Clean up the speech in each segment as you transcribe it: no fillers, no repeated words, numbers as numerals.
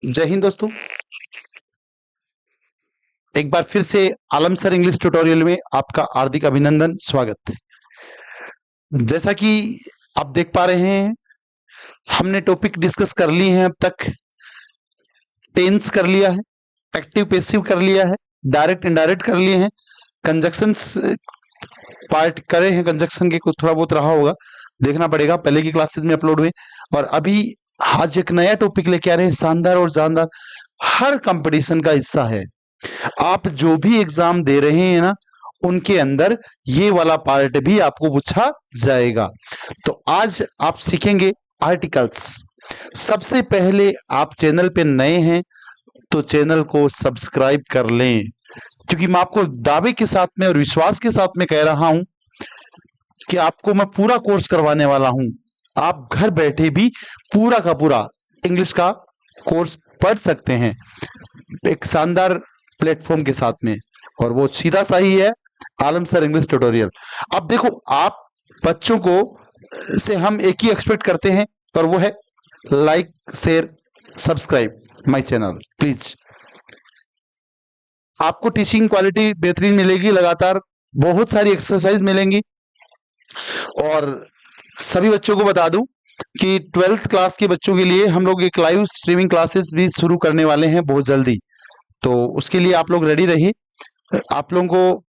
जय हिंद दोस्तों। एक बार फिर से आलम सर इंग्लिश ट्यूटोरियल में आपका हार्दिक अभिनंदन, स्वागत। जैसा कि आप देख पा रहे हैं, हमने टॉपिक डिस्कस कर लिए हैं अब तक। टेंस कर लिया है, एक्टिव पैसिव कर लिया है, डायरेक्ट इनडायरेक्ट कर लिए हैं, कंजक्शंस पार्ट करे हैं। कंजक्शन के कुछ थोड़ा बहुत रहा होगा, देखना पड़ेगा, पहले की क्लासेस में अपलोड हुए। और अभी आज एक नया टॉपिक लेके आ रहे हैं, शानदार और जानदार, हर कंपटीशन का हिस्सा है। आप जो भी एग्जाम दे रहे हैं ना, उनके अंदर ये वाला पार्ट भी आपको पूछा जाएगा। तो आज आप सीखेंगे आर्टिकल्स। सबसे पहले आप चैनल पे नए हैं तो चैनल को सब्सक्राइब कर लें, क्योंकि मैं आपको दावे के साथ में और विश्वास के साथ में कह रहा हूं कि आपको मैं पूरा कोर्स करवाने वाला हूं। आप घर बैठे भी पूरा का पूरा इंग्लिश का कोर्स पढ़ सकते हैं एक शानदार प्लेटफॉर्म के साथ में, और वो सीधा सा ही है, आलम सर इंग्लिश ट्यूटोरियल। अब देखो, आप बच्चों को से हम एक ही एक्सपेक्ट करते हैं, और वो है like, share, subscribe my channel please. आपको टीचिंग क्वालिटी बेहतरीन मिलेगी, लगातार बहुत सारी एक्सरसाइज मिलेंगी। और सभी बच्चों को बता दूं कि 12th क्लास के बच्चों के लिए हम लोग एक लाइव स्ट्रीमिंग क्लासेस भी शुरू करने वाले हैं बहुत जल्दी। तो उसके लिए आप लोग रेडी रहिए। आप लोगों को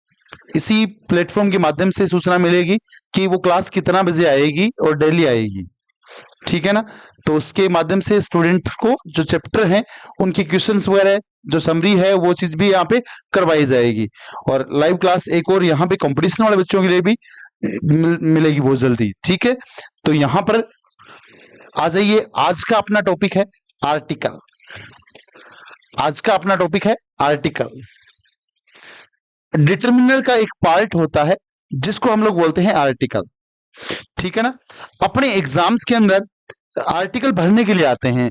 इसी प्लेटफॉर्म के माध्यम से सूचना मिलेगी कि वो क्लास कितना बजे आएगी और डेली आएगी, ठीक है ना। तो उसके माध्यम से स्टूडेंट को जो चैप्टर हैं उनके क्वेश्चंस वगैरह, जो समरी है, वो चीज भी यहाँ पे करवाई जाएगी। और लाइव क्लास एक और यहाँ पे कंपटीशन वाले बच्चों के लिए भी मिलेगी बहुत जल्दी, ठीक है। तो यहाँ पर आ जाइए। आज का अपना टॉपिक है आर्टिकल। आज का अपना टॉपिक है आर्टिकल। डिटर्मिनर का एक पार्ट होता है जिसको हम लोग बोलते हैं आर्टिकल, ठीक है ना। अपने एग्जाम्स के अंदर आर्टिकल भरने के लिए आते हैं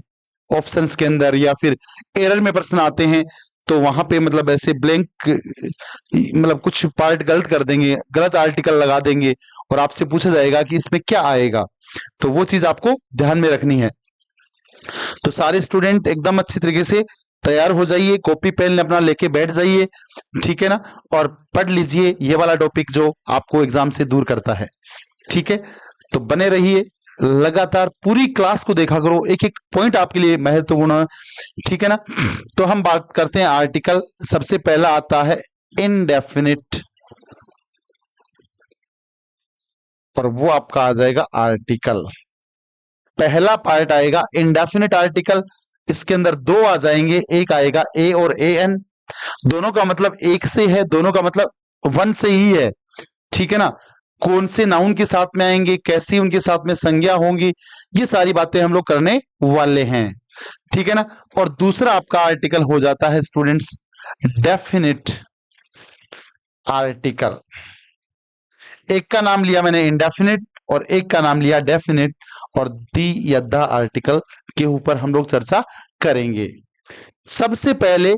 ऑप्शंस के अंदर, या फिर एरर में प्रश्न आते हैं तो वहां पे मतलब ऐसे ब्लैंक, मतलब कुछ पार्ट गलत कर देंगे, गलत आर्टिकल लगा देंगे, और आपसे पूछा जाएगा कि इसमें क्या आएगा। तो वो चीज आपको ध्यान में रखनी है। तो सारे स्टूडेंट एकदम अच्छी तरीके से तैयार हो जाइए, कॉपी पेन अपना लेके बैठ जाइए, ठीक है ना। और पढ़ लीजिए ये वाला टॉपिक जो आपको एग्जाम से दूर करता है, ठीक है। तो बने रहिए, लगातार पूरी क्लास को देखा करो, एक एक पॉइंट आपके लिए महत्वपूर्ण है, ठीक है ना। तो हम बात करते हैं आर्टिकल। सबसे पहला आता है इनडेफिनिट, और वो आपका आ जाएगा आर्टिकल। पहला पार्ट आएगा इंडेफिनिट आर्टिकल। इसके अंदर दो आ जाएंगे, एक आएगा ए और ए एन, दोनों का मतलब एक से है, दोनों का मतलब वन से ही है, ठीक है ना। कौन से नाउन के साथ में आएंगे, कैसी उनके साथ में संज्ञा होंगी, ये सारी बातें हम लोग करने वाले हैं, ठीक है ना। और दूसरा आपका आर्टिकल हो जाता है स्टूडेंट्स डेफिनिट आर्टिकल। एक का नाम लिया मैंने इंडेफिनिट और एक का नाम लिया डेफिनिट, और दी या द आर्टिकल के ऊपर हम लोग चर्चा करेंगे। सबसे पहले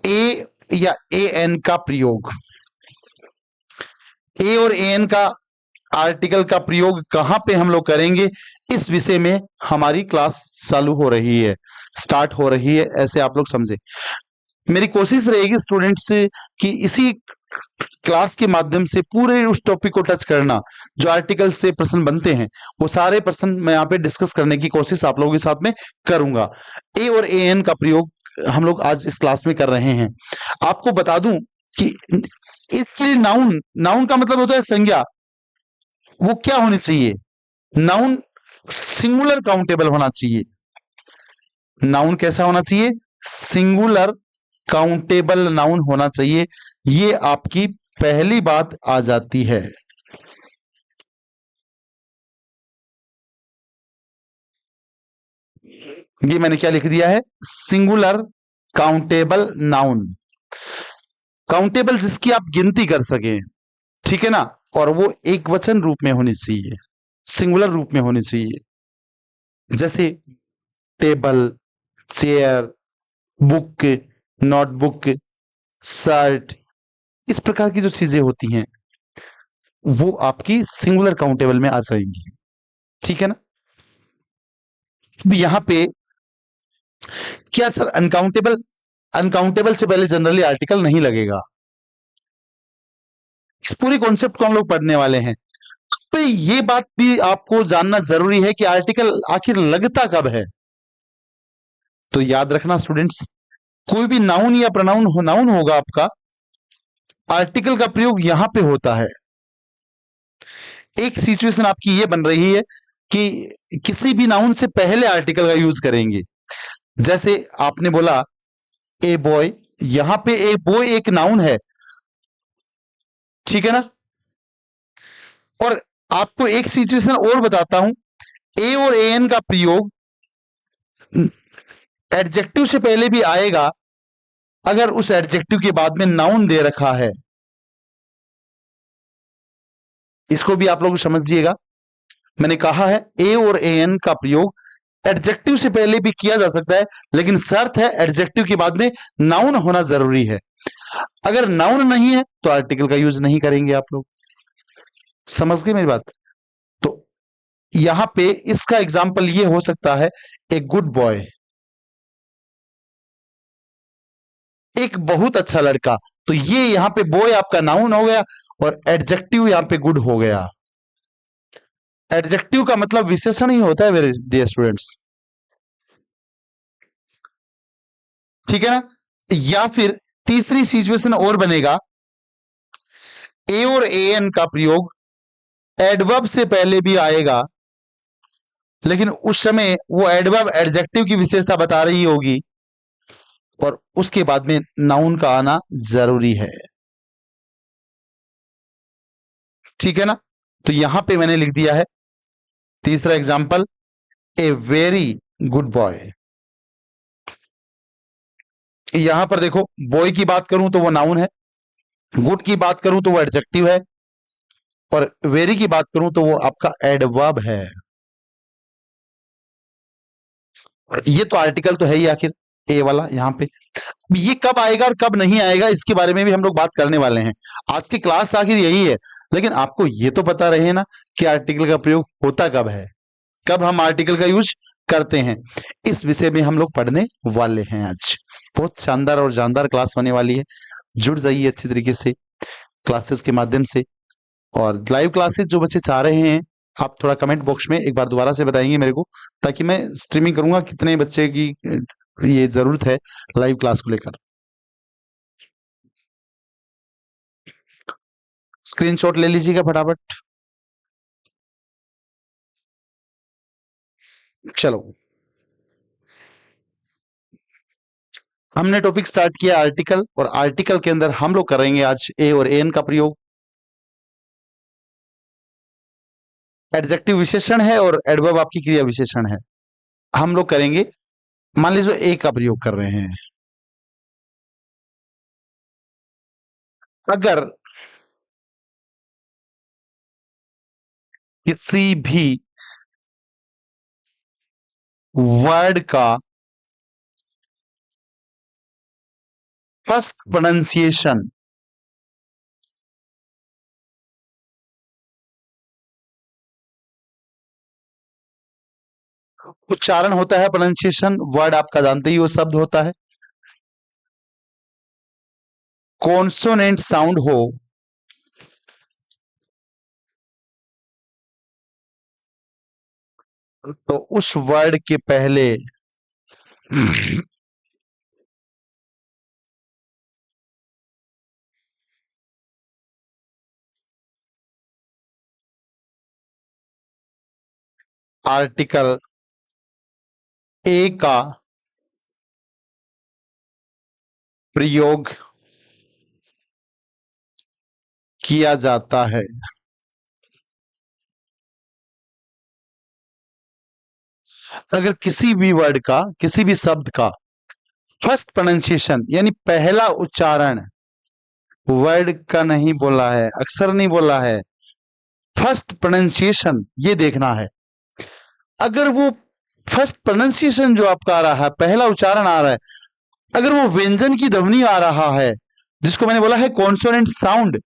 ए या ए एन का प्रयोग। ए और ए एन का आर्टिकल का प्रयोग कहां पे हम लोग करेंगे, इस विषय में हमारी क्लास चालू हो रही है, स्टार्ट हो रही है, ऐसे आप लोग समझे। मेरी कोशिश रहेगी स्टूडेंट्स कि इसी क्लास के माध्यम से पूरे उस टॉपिक को टच करना, जो आर्टिकल से प्रश्न बनते हैं वो सारे प्रश्न मैं यहाँ पे डिस्कस करने की कोशिश आप लोगों के साथ में करूंगा। ए और ए एन का प्रयोग हम लोग आज इस क्लास में कर रहे हैं। आपको बता दूं कि इसके लिए नाउन, नाउन का मतलब होता है संज्ञा, वो क्या होनी चाहिए, नाउन सिंगुलर काउंटेबल होना चाहिए। नाउन कैसा होना चाहिए, सिंगुलर काउंटेबल नाउन होना चाहिए। ये आपकी पहली बात आ जाती है। ये मैंने क्या लिख दिया है, सिंगुलर काउंटेबल नाउन। काउंटेबल जिसकी आप गिनती कर सके, ठीक है ना। और वो एक वचन रूप में होनी चाहिए, सिंगुलर रूप में होनी चाहिए। जैसे table, chair, book, notebook, shirt, इस प्रकार की जो चीजें होती हैं वो आपकी सिंगुलर काउंटेबल में आ जाएंगी, ठीक है ना। यहां पे क्या सर अनकाउंटेबल, अनकाउंटेबल से पहले जनरली आर्टिकल नहीं लगेगा? इस पूरे कॉन्सेप्ट को हम लोग पढ़ने वाले हैं। तो ये बात भी आपको जानना जरूरी है कि आर्टिकल आखिर लगता कब है। तो याद रखना स्टूडेंट्स, कोई भी नाउन या प्रोनाउन नाउन होगा आपका, आर्टिकल का प्रयोग यहां पे होता है। एक सिचुएशन आपकी ये बन रही है कि किसी भी नाउन से पहले आर्टिकल का यूज करेंगे। जैसे आपने बोला ए बॉय, यहां पे ए बॉय एक नाउन है, ठीक है ना। और आपको एक सिचुएशन और बताता हूं, ए और ए एन का प्रयोग एडजेक्टिव से पहले भी आएगा अगर उस एडजेक्टिव के बाद में नाउन दे रखा है। इसको भी आप लोग समझिएगा। मैंने कहा है ए और ए एन का प्रयोग एडजेक्टिव से पहले भी किया जा सकता है, लेकिन शर्त है एडजेक्टिव के बाद में नाउन होना जरूरी है। अगर नाउन नहीं है तो आर्टिकल का यूज नहीं करेंगे आप लोग। समझ गए मेरी बात? तो यहां पे इसका एग्जाम्पल ये हो सकता है, ए गुड बॉय, एक बहुत अच्छा लड़का। तो ये यहां पे बॉय आपका नाउन हो गया और एडजेक्टिव यहां पे गुड हो गया। एडजेक्टिव का मतलब विशेषण ही होता है मेरे डियर स्टूडेंट्स, ठीक है ना। या फिर तीसरी सिचुएशन और बनेगा, ए और ए एन का प्रयोग एडवर्ब से पहले भी आएगा, लेकिन उस समय वो एडवर्ब एडजेक्टिव की विशेषता बता रही होगी और उसके बाद में नाउन का आना जरूरी है, ठीक है ना। तो यहां पे मैंने लिख दिया है तीसरा example, a very good boy. यहां पर देखो, बॉय की बात करूं तो वो नाउन है, गुड की बात करूं तो वो एडजेक्टिव है, और वेरी की बात करूं तो वो आपका एडवर्ब है। और ये तो आर्टिकल तो है ही आखिर, ए वाला यहां पे। ये कब आएगा और कब नहीं आएगा इसके बारे में भी हम लोग बात करने वाले हैं। आज की क्लास आखिर यही है, लेकिन आपको ये तो पता रहे ना कि आर्टिकल का प्रयोग होता कब है, कब हम आर्टिकल का यूज करते हैं। इस विषय में हम लोग पढ़ने वाले हैं आज। बहुत शानदार और जानदार क्लास होने वाली है। जुड़ जाइए अच्छी तरीके से क्लासेस के माध्यम से। और लाइव क्लासेस जो बच्चे चाह रहे हैं, आप थोड़ा कमेंट बॉक्स में एक बार दोबारा से बताएंगे मेरे को, ताकि मैं स्ट्रीमिंग करूंगा कितने बच्चे की ये जरूरत है लाइव क्लास को लेकर। स्क्रीनशॉट ले लीजिएगा फटाफट। चलो, हमने टॉपिक स्टार्ट किया आर्टिकल, और आर्टिकल के अंदर हम लोग करेंगे आज ए और एन का प्रयोग। एडजेक्टिव विशेषण है और एडवर्ब आपकी क्रिया विशेषण है। हम लोग करेंगे, मान लीजिए ए का प्रयोग कर रहे हैं। अगर किसी भी वर्ड का फर्स्ट प्रोनाउंसिएशन उच्चारण होता है, प्रोनाउंसिएशन वर्ड आपका जानते ही वो शब्द होता है, कॉन्सोनेंट साउंड हो तो उस वर्ड के पहले आर्टिकल ए का प्रयोग किया जाता है। अगर किसी भी वर्ड का, किसी भी शब्द का फर्स्ट प्रोनाउंसिएशन यानी पहला उच्चारण वर्ड का नहीं बोला है, अक्षर नहीं बोला है, फर्स्ट प्रोनाउंसिएशन ये देखना है। अगर वो फर्स्ट प्रोनाउंसिएशन जो आपका आ रहा है, पहला उच्चारण आ रहा है, अगर वो व्यंजन की ध्वनि आ रहा है, जिसको मैंने बोला है कॉन्सोनेंट साउंड,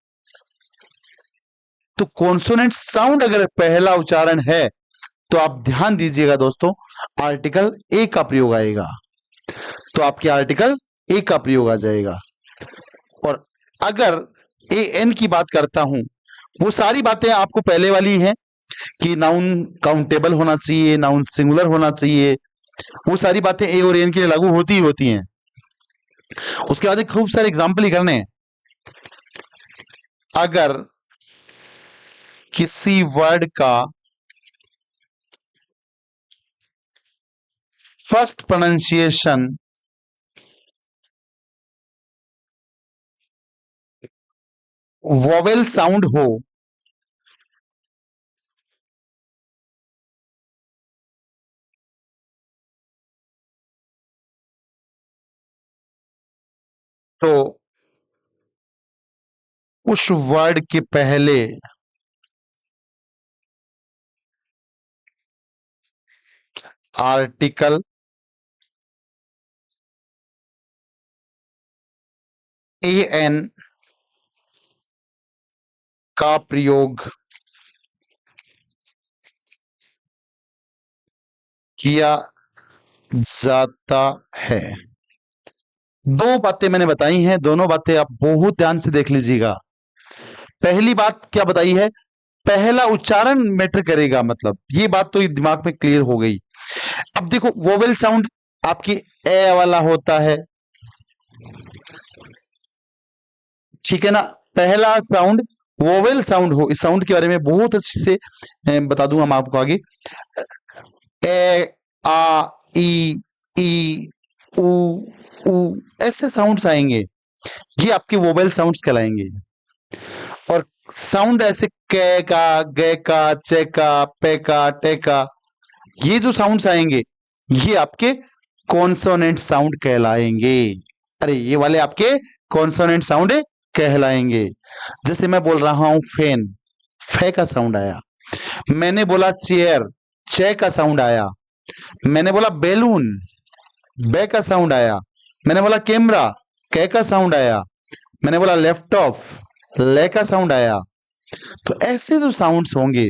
तो कॉन्सोनेंट साउंड अगर पहला उच्चारण है तो आप ध्यान दीजिएगा दोस्तों, आर्टिकल ए का प्रयोग आएगा। तो आपके आर्टिकल ए का प्रयोग आ जाएगा। और अगर ए एन की बात करता हूं, वो सारी बातें आपको पहले वाली हैं कि नाउन काउंटेबल होना चाहिए, नाउन सिंगुलर होना चाहिए, वो सारी बातें ए और एन के लिए लागू होती ही होती हैं। उसके बाद खूब सारे एग्जाम्पल ही करने हैं। अगर किसी वर्ड का फर्स्ट प्रोनाउंसिएशन वोवेल साउंड हो तो उस वर्ड के पहले आर्टिकल ए एन का प्रयोग किया जाता है। दो बातें मैंने बताई हैं, दोनों बातें आप बहुत ध्यान से देख लीजिएगा। पहली बात क्या बताई है, पहला उच्चारण मैटर करेगा, मतलब ये बात तो दिमाग में क्लियर हो गई। अब देखो वोवेल साउंड आपकी ए वाला होता है, ठीक है ना। पहला साउंड वोवेल साउंड हो, इस साउंड के बारे में बहुत अच्छे से बता दूं हम आपको आगे। ए आ ई उ उ ऐसे साउंड्स आएंगे, ये आपके वोवेल साउंड्स कहलाएंगे। और साउंड ऐसे कै का, गे का, चे का, पे का, टे का, ये जो साउंड्स आएंगे ये आपके कॉन्सोनेंट साउंड कहलाएंगे। अरे ये वाले आपके कॉन्सोनेंट साउंड कहलाएंगे। जैसे मैं बोल रहा हूं फैन, फे का साउंड आया। मैंने बोला चेयर, चे का साउंड आया। मैंने बोला बैलून, बे का साउंड आया। मैंने बोला कैमरा, कै का साउंड आया। मैंने बोला लैपटॉप, ले का साउंड आया। तो ऐसे जो साउंड्स होंगे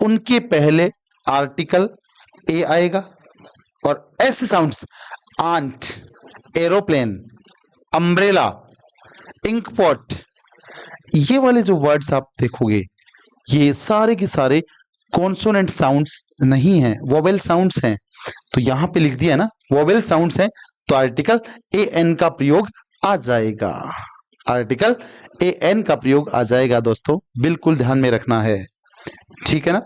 उनके पहले आर्टिकल ए आएगा। और ऐसे sounds ant, aeroplane, umbrella, inkpot, ये वाले जो वर्ड्स आप देखोगे ये सारे के सारे कॉन्सोनेंट साउंड्स नहीं हैं, वोवेल साउंड्स हैं। तो यहां पे लिख दिया ना वोवेल साउंड्स हैं, तो आर्टिकल ए एन का प्रयोग आ जाएगा। आर्टिकल ए एन का प्रयोग आ जाएगा दोस्तों, बिल्कुल ध्यान में रखना है, ठीक है ना।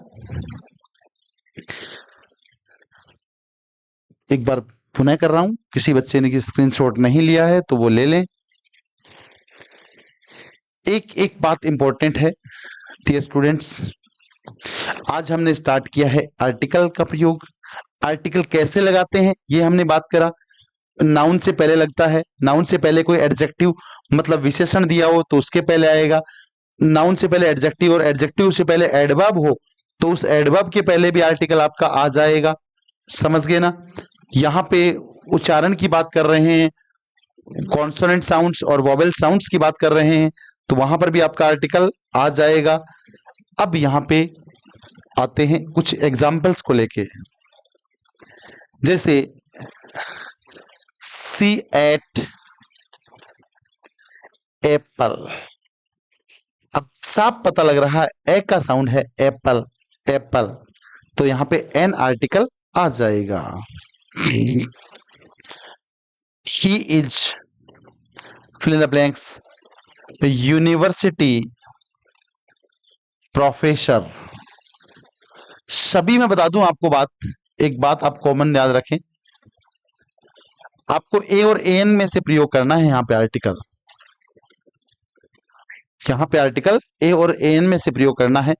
एक बार पुनः कर रहा हूं, किसी बच्चे ने स्क्रीनशॉट नहीं लिया है तो वो ले लें। एक एक बात इंपॉर्टेंट है डियर स्टूडेंट्स, आज हमने स्टार्ट किया है आर्टिकल का प्रयोग। आर्टिकल कैसे लगाते हैं ये हमने बात करा। नाउन से पहले लगता है, नाउन से पहले कोई एडजेक्टिव मतलब विशेषण दिया हो तो उसके पहले आएगा। नाउन से पहले एडजेक्टिव और एडजेक्टिव से पहले एडवर्ब हो तो उस एडवर्ब के पहले भी आर्टिकल आपका आ जाएगा। समझ गए ना। यहाँ पे उच्चारण की बात कर रहे हैं, कॉन्सोनेंट साउंड्स और वोवेल साउंड्स की बात कर रहे हैं, तो वहां पर भी आपका आर्टिकल आ जाएगा। अब यहाँ पे आते हैं कुछ एग्जाम्पल्स को लेके, जैसे सी एट एप्पल। अब साफ पता लग रहा है ए का साउंड है एप्पल, एप्पल, तो यहां पे एन आर्टिकल आ जाएगा। He is fill in the blanks university professor. सभी में बता दूं आपको बात, एक बात आप कॉमन याद रखें, आपको ए और एन में से प्रयोग करना है। यहाँ पे आर्टिकल, यहाँ पे आर्टिकल ए और एन में से प्रयोग करना है।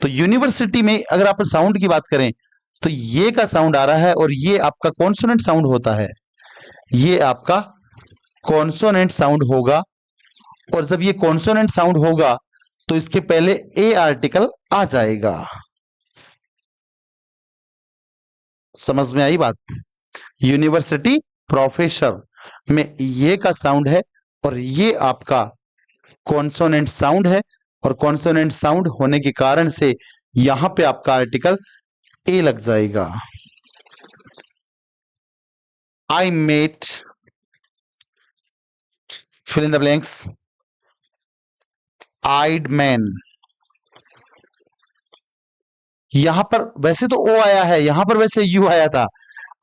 तो यूनिवर्सिटी में अगर आप साउंड की बात करें तो ये का साउंड आ रहा है और ये आपका कॉन्सोनेंट साउंड होता है, ये आपका कॉन्सोनेंट साउंड होगा। और जब ये कॉन्सोनेंट साउंड होगा तो इसके पहले ए आर्टिकल आ जाएगा। समझ में आई बात। यूनिवर्सिटी प्रोफेसर में ये का साउंड है और ये आपका कॉन्सोनेंट साउंड है, और कॉन्सोनेंट साउंड होने के कारण से यहां पे आपका आर्टिकल ए लग जाएगा। I met, fill in the blanks, eyed man। यहां पर वैसे तो ओ आया है, यहां पर वैसे यू आया था,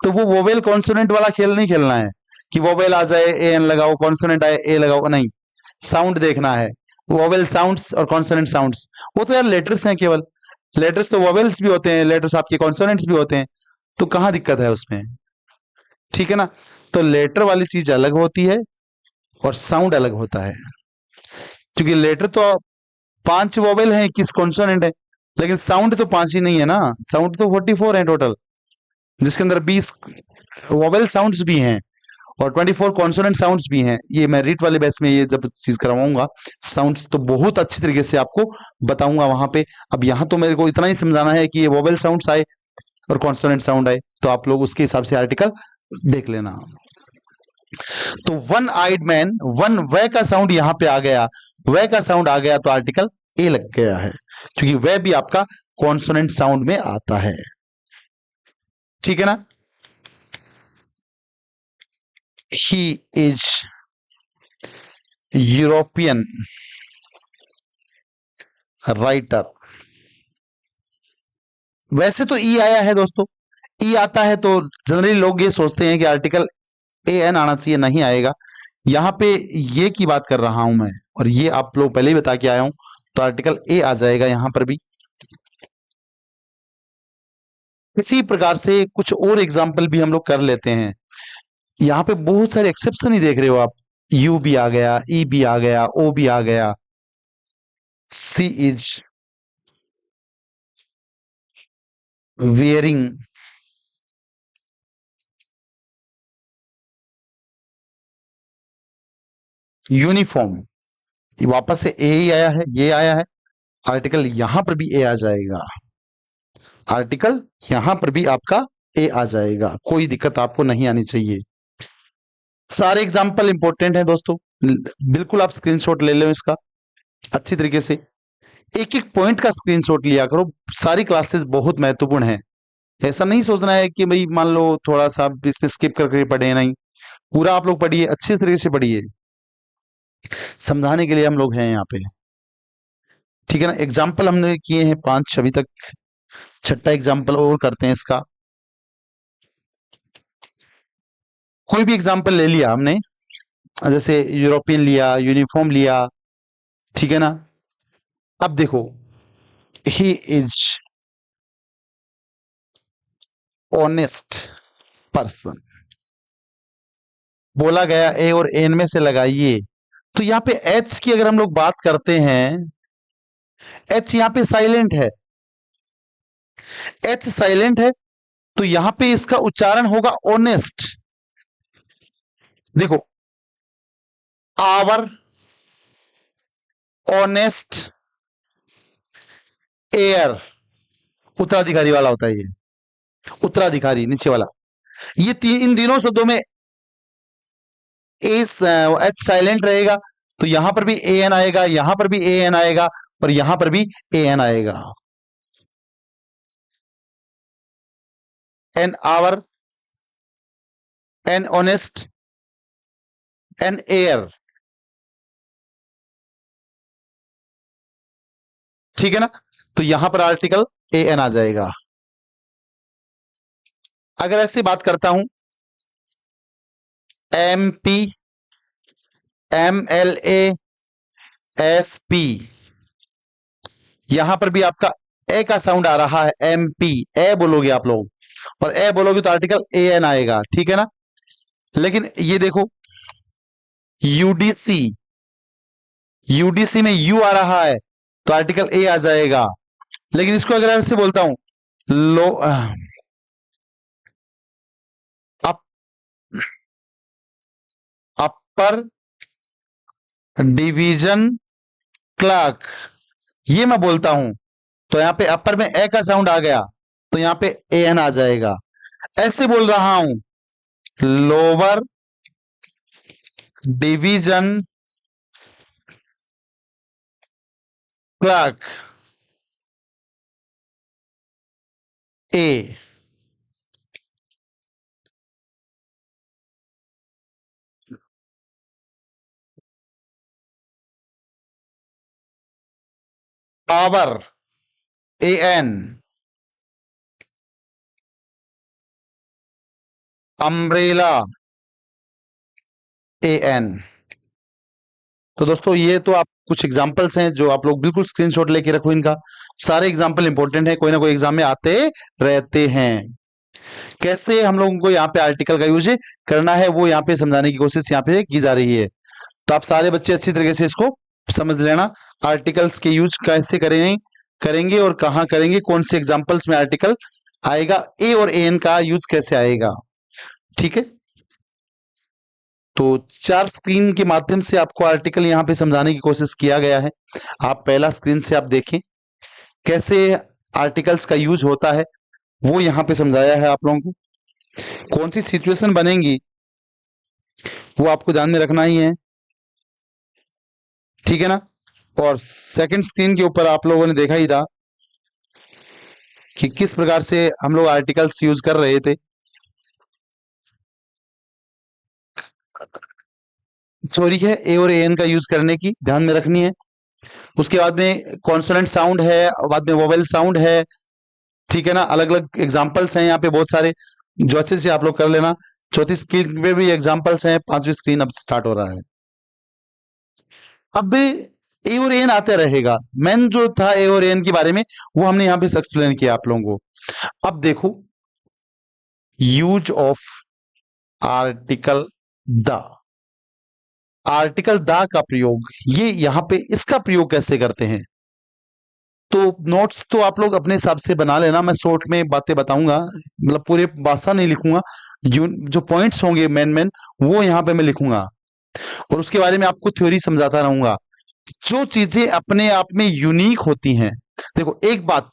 तो वो वोवेल कॉन्सोनेंट वाला खेल नहीं खेलना है कि वोवेल आ जाए ए एन लगाओ, कॉन्सोनेंट आए ए लगाओ, नहीं, साउंड देखना है। वोवेल साउंड्स और कॉन्सोनेंट साउंड्स, वो तो यार लेटर्स हैं केवल, लेटर्स तो वोवेल्स भी होते हैं, लेटर्स आपके कॉन्सोनेंट्स भी होते हैं, तो कहां दिक्कत है उसमें, ठीक है ना। तो लेटर वाली चीज अलग होती है और साउंड अलग होता है, क्योंकि लेटर तो 5 वोवेल हैं, 21 कॉन्सोनेंट है, लेकिन साउंड तो 5 ही नहीं है ना, साउंड तो 44 है टोटल, जिसके अंदर 20 वोवेल साउंड्स भी हैं और 24 कॉन्सोनेंट साउंड्स भी हैं। ये मैं रीट वाले बैच में ये जब चीज करवाऊंगा साउंड्स, तो बहुत अच्छी तरीके से आपको बताऊंगा वहां पे। अब यहाँ तो मेरे को इतना ही समझाना है कि ये वोवेल साउंड्स आए और कॉन्सोनेंट साउंड आए, तो आप लोग उसके हिसाब से आर्टिकल देख लेना। तो वन आइड मैन, वन वह का साउंड यहां पे आ गया, वह का साउंड आ गया तो आर्टिकल ए लग गया है, क्योंकि वह भी आपका कॉन्सोनेंट साउंड में आता है, ठीक है ना। He is European writer. वैसे तो ई आया है दोस्तों, ई आता है तो जनरली लोग ये सोचते हैं कि आर्टिकल ए एन आना चाहिए, नहीं आएगा। यहां पे ये की बात कर रहा हूं मैं, और ये आप लोग पहले ही बता के आया हूं, तो आर्टिकल ए आ जाएगा यहां पर भी। इसी प्रकार से कुछ और एग्जाम्पल भी हम लोग कर लेते हैं। यहाँ पे बहुत सारे एक्सेप्शन ही देख रहे हो आप, यू भी आ गया, ई भी आ गया, ओ भी आ गया, सी इज वेयरिंग यूनिफॉर्म, ये वापस से ए ही आया है, ये आया है, आर्टिकल यहां पर भी ए आ जाएगा, आर्टिकल यहां पर भी आपका ए आ जाएगा, कोई दिक्कत आपको नहीं आनी चाहिए। सारे एग्जाम्पल इंपॉर्टेंट हैं दोस्तों, बिल्कुल आप स्क्रीनशॉट ले लो इसका अच्छी तरीके से, एक एक पॉइंट का स्क्रीनशॉट लिया करो, सारी क्लासेस बहुत महत्वपूर्ण है। ऐसा नहीं सोचना है कि भाई मान लो थोड़ा सा इस पे स्किप करके पढ़े, नहीं, पूरा आप लोग पढ़िए, अच्छी तरीके से पढ़िए, समझाने के लिए हम लोग हैं यहाँ पे, ठीक है ना। एग्जाम्पल हमने किए हैं 5 अभी तक, छठा एग्जाम्पल और करते हैं इसका। कोई भी एग्जाम्पल ले लिया हमने, जैसे यूरोपियन लिया, यूनिफॉर्म लिया, ठीक है ना। अब देखो, ही इज ऑनेस्ट पर्सन, बोला गया ए और एन में से लगाइए, तो यहाँ पे एच की अगर हम लोग बात करते हैं, एच यहाँ पे साइलेंट है, एच साइलेंट है, तो यहां पे इसका उच्चारण होगा ऑनेस्ट। देखो, आवर ऑनेस्ट एयर, उत्तराधिकारी वाला होता है ये, उत्तराधिकारी नीचे वाला, ये इन तीनों शब्दों में एच साइलेंट रहेगा, तो यहां पर भी ए एन आएगा, यहां पर भी ए एन आएगा, और यहां पर भी ए एन आएगा। An hour, an honest, an air, ठीक है ना। तो यहां पर आर्टिकल ए एन आ जाएगा। अगर ऐसे बात करता हूं, M P, M L A, S P, यहां पर भी आपका ए का साउंड आ रहा है, एम पी, ए बोलोगे आप लोग, और ए बोलोगे तो आर्टिकल ए एन आएगा, ठीक है ना। लेकिन ये देखो, यूडीसी, यूडीसी में यू आ रहा है, तो आर्टिकल ए आ जाएगा। लेकिन इसको अगर ऐसे बोलता हूं, लो अप, अपर डिवीजन क्लर्क, ये मैं बोलता हूं, तो यहां पे अपर में ए का साउंड आ गया, तो यहां पे ए एन आ जाएगा। ऐसे बोल रहा हूं, lower division clerk, A, power, A N, umbrella, A N. तो दोस्तों ये तो आप कुछ एग्जांपल्स हैं जो आप लोग बिल्कुल स्क्रीनशॉट लेके रखो इनका। सारे एग्जांपल इंपॉर्टेंट है, कोई ना कोई एग्जाम में आते रहते हैं। कैसे हम लोगों को यहाँ पे आर्टिकल का यूज करना है वो यहाँ पे समझाने की कोशिश यहाँ पे की जा रही है। तो आप सारे बच्चे अच्छी तरीके से इसको समझ लेना। आर्टिकल्स के यूज कैसे करेंगे करेंगे और कहाँ करेंगे, कौन से एग्जांपल्स में आर्टिकल आएगा, ए और एन का यूज कैसे आएगा। ठीक है, तो चार स्क्रीन के माध्यम से आपको आर्टिकल यहाँ पे समझाने की कोशिश किया गया है। आप पहला स्क्रीन से आप देखें कैसे आर्टिकल्स का यूज होता है, वो यहाँ पे समझाया है आप लोगों को। कौन सी सिचुएशन बनेंगी वो आपको ध्यान में रखना ही है, ठीक है ना। और सेकंड स्क्रीन के ऊपर आप लोगों ने देखा ही था कि किस प्रकार से हम लोग आर्टिकल्स यूज कर रहे थे। थ्योरी है ए और एन का यूज करने की, ध्यान में रखनी है। उसके बाद में कॉन्सोनेंट साउंड है, बाद में वोवेल साउंड है, ठीक है ना। अलग अलग एग्जांपल्स हैं यहाँ पे बहुत सारे, जो अच्छे से आप लोग कर लेना। चौथी स्क्रीन पे भी एग्जांपल्स हैं, पांचवी स्क्रीन अब स्टार्ट हो रहा है। अब ए और एन आते रहेगा, मेन जो था ए और एन के बारे में वो हमने यहाँ पे एक्सप्लेन किया आप लोगों को। अब देखो use of article the, article the का प्रयोग, ये यहाँ पे इसका प्रयोग कैसे करते हैं। तो नोट्स तो आप लोग अपने हिसाब से बना लेना, मैं शॉर्ट में बातें बताऊंगा, मतलब पूरे भाषा नहीं लिखूंगा, जो पॉइंट्स होंगे मेन मेन वो यहाँ पे मैं लिखूंगा और उसके बारे में आपको थ्योरी समझाता रहूंगा। जो चीजें अपने आप में यूनिक होती हैं, देखो एक बात,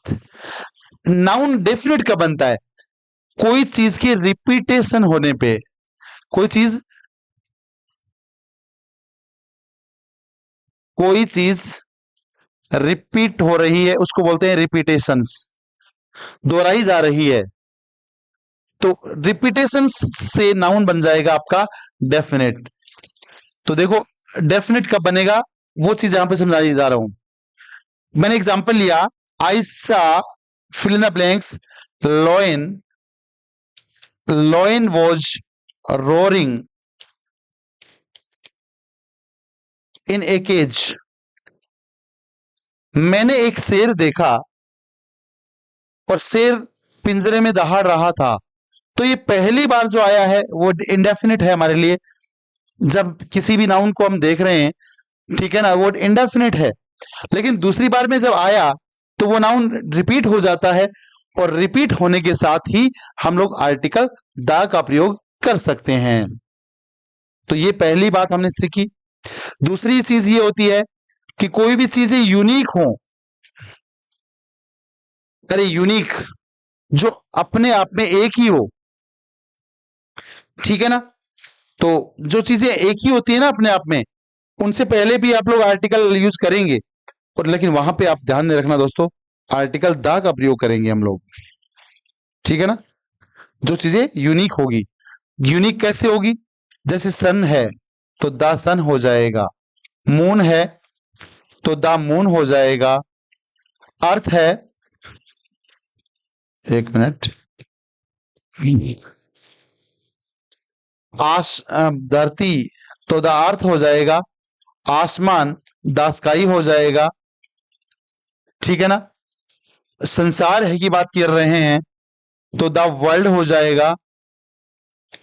नाउन डेफिनेट कब बनता है, कोई चीज की रिपीटेशन होने पे। कोई चीज रिपीट हो रही है उसको बोलते हैं रिपीटेशंस, दोहराई जा रही है, तो रिपीटेशन से नाउन बन जाएगा आपका डेफिनेट। तो देखो डेफिनेट कब बनेगा वो चीज यहां पे समझाई जा रहा हूं। मैंने एग्जांपल लिया, I saw fill in the blanks, lion, lion was roaring in a cage. मैंने एक शेर देखा और शेर पिंजरे में दहाड़ रहा था। तो ये पहली बार जो आया है वो इंडेफिनिट है हमारे लिए, जब किसी भी नाउन को हम देख रहे हैं, ठीक है ना, वो इंडेफिनिट है। लेकिन दूसरी बार में जब आया तो वो नाउन रिपीट हो जाता है और रिपीट होने के साथ ही हम लोग आर्टिकल द का प्रयोग कर सकते हैं। तो ये पहली बात हमने सीखी। दूसरी चीज ये होती है कि कोई भी चीजें यूनिक हो, अरे यूनिक जो अपने आप में एक ही हो, ठीक है ना। तो जो चीजें एक ही होती है ना अपने आप में, उनसे पहले भी आप लोग आर्टिकल यूज करेंगे, और लेकिन वहां पे आप ध्यान में रखना दोस्तों, आर्टिकल द का प्रयोग करेंगे हम लोग, ठीक है ना। जो चीजें यूनिक होगी, यूनिक कैसे होगी, जैसे सन है तो द सन हो जाएगा, मून है तो द मून हो जाएगा, अर्थ है, एक मिनट, धरती तो द अर्थ हो जाएगा, आसमान द स्काई हो जाएगा, ठीक है ना। संसार है की बात कर रहे हैं तो द वर्ल्ड हो जाएगा,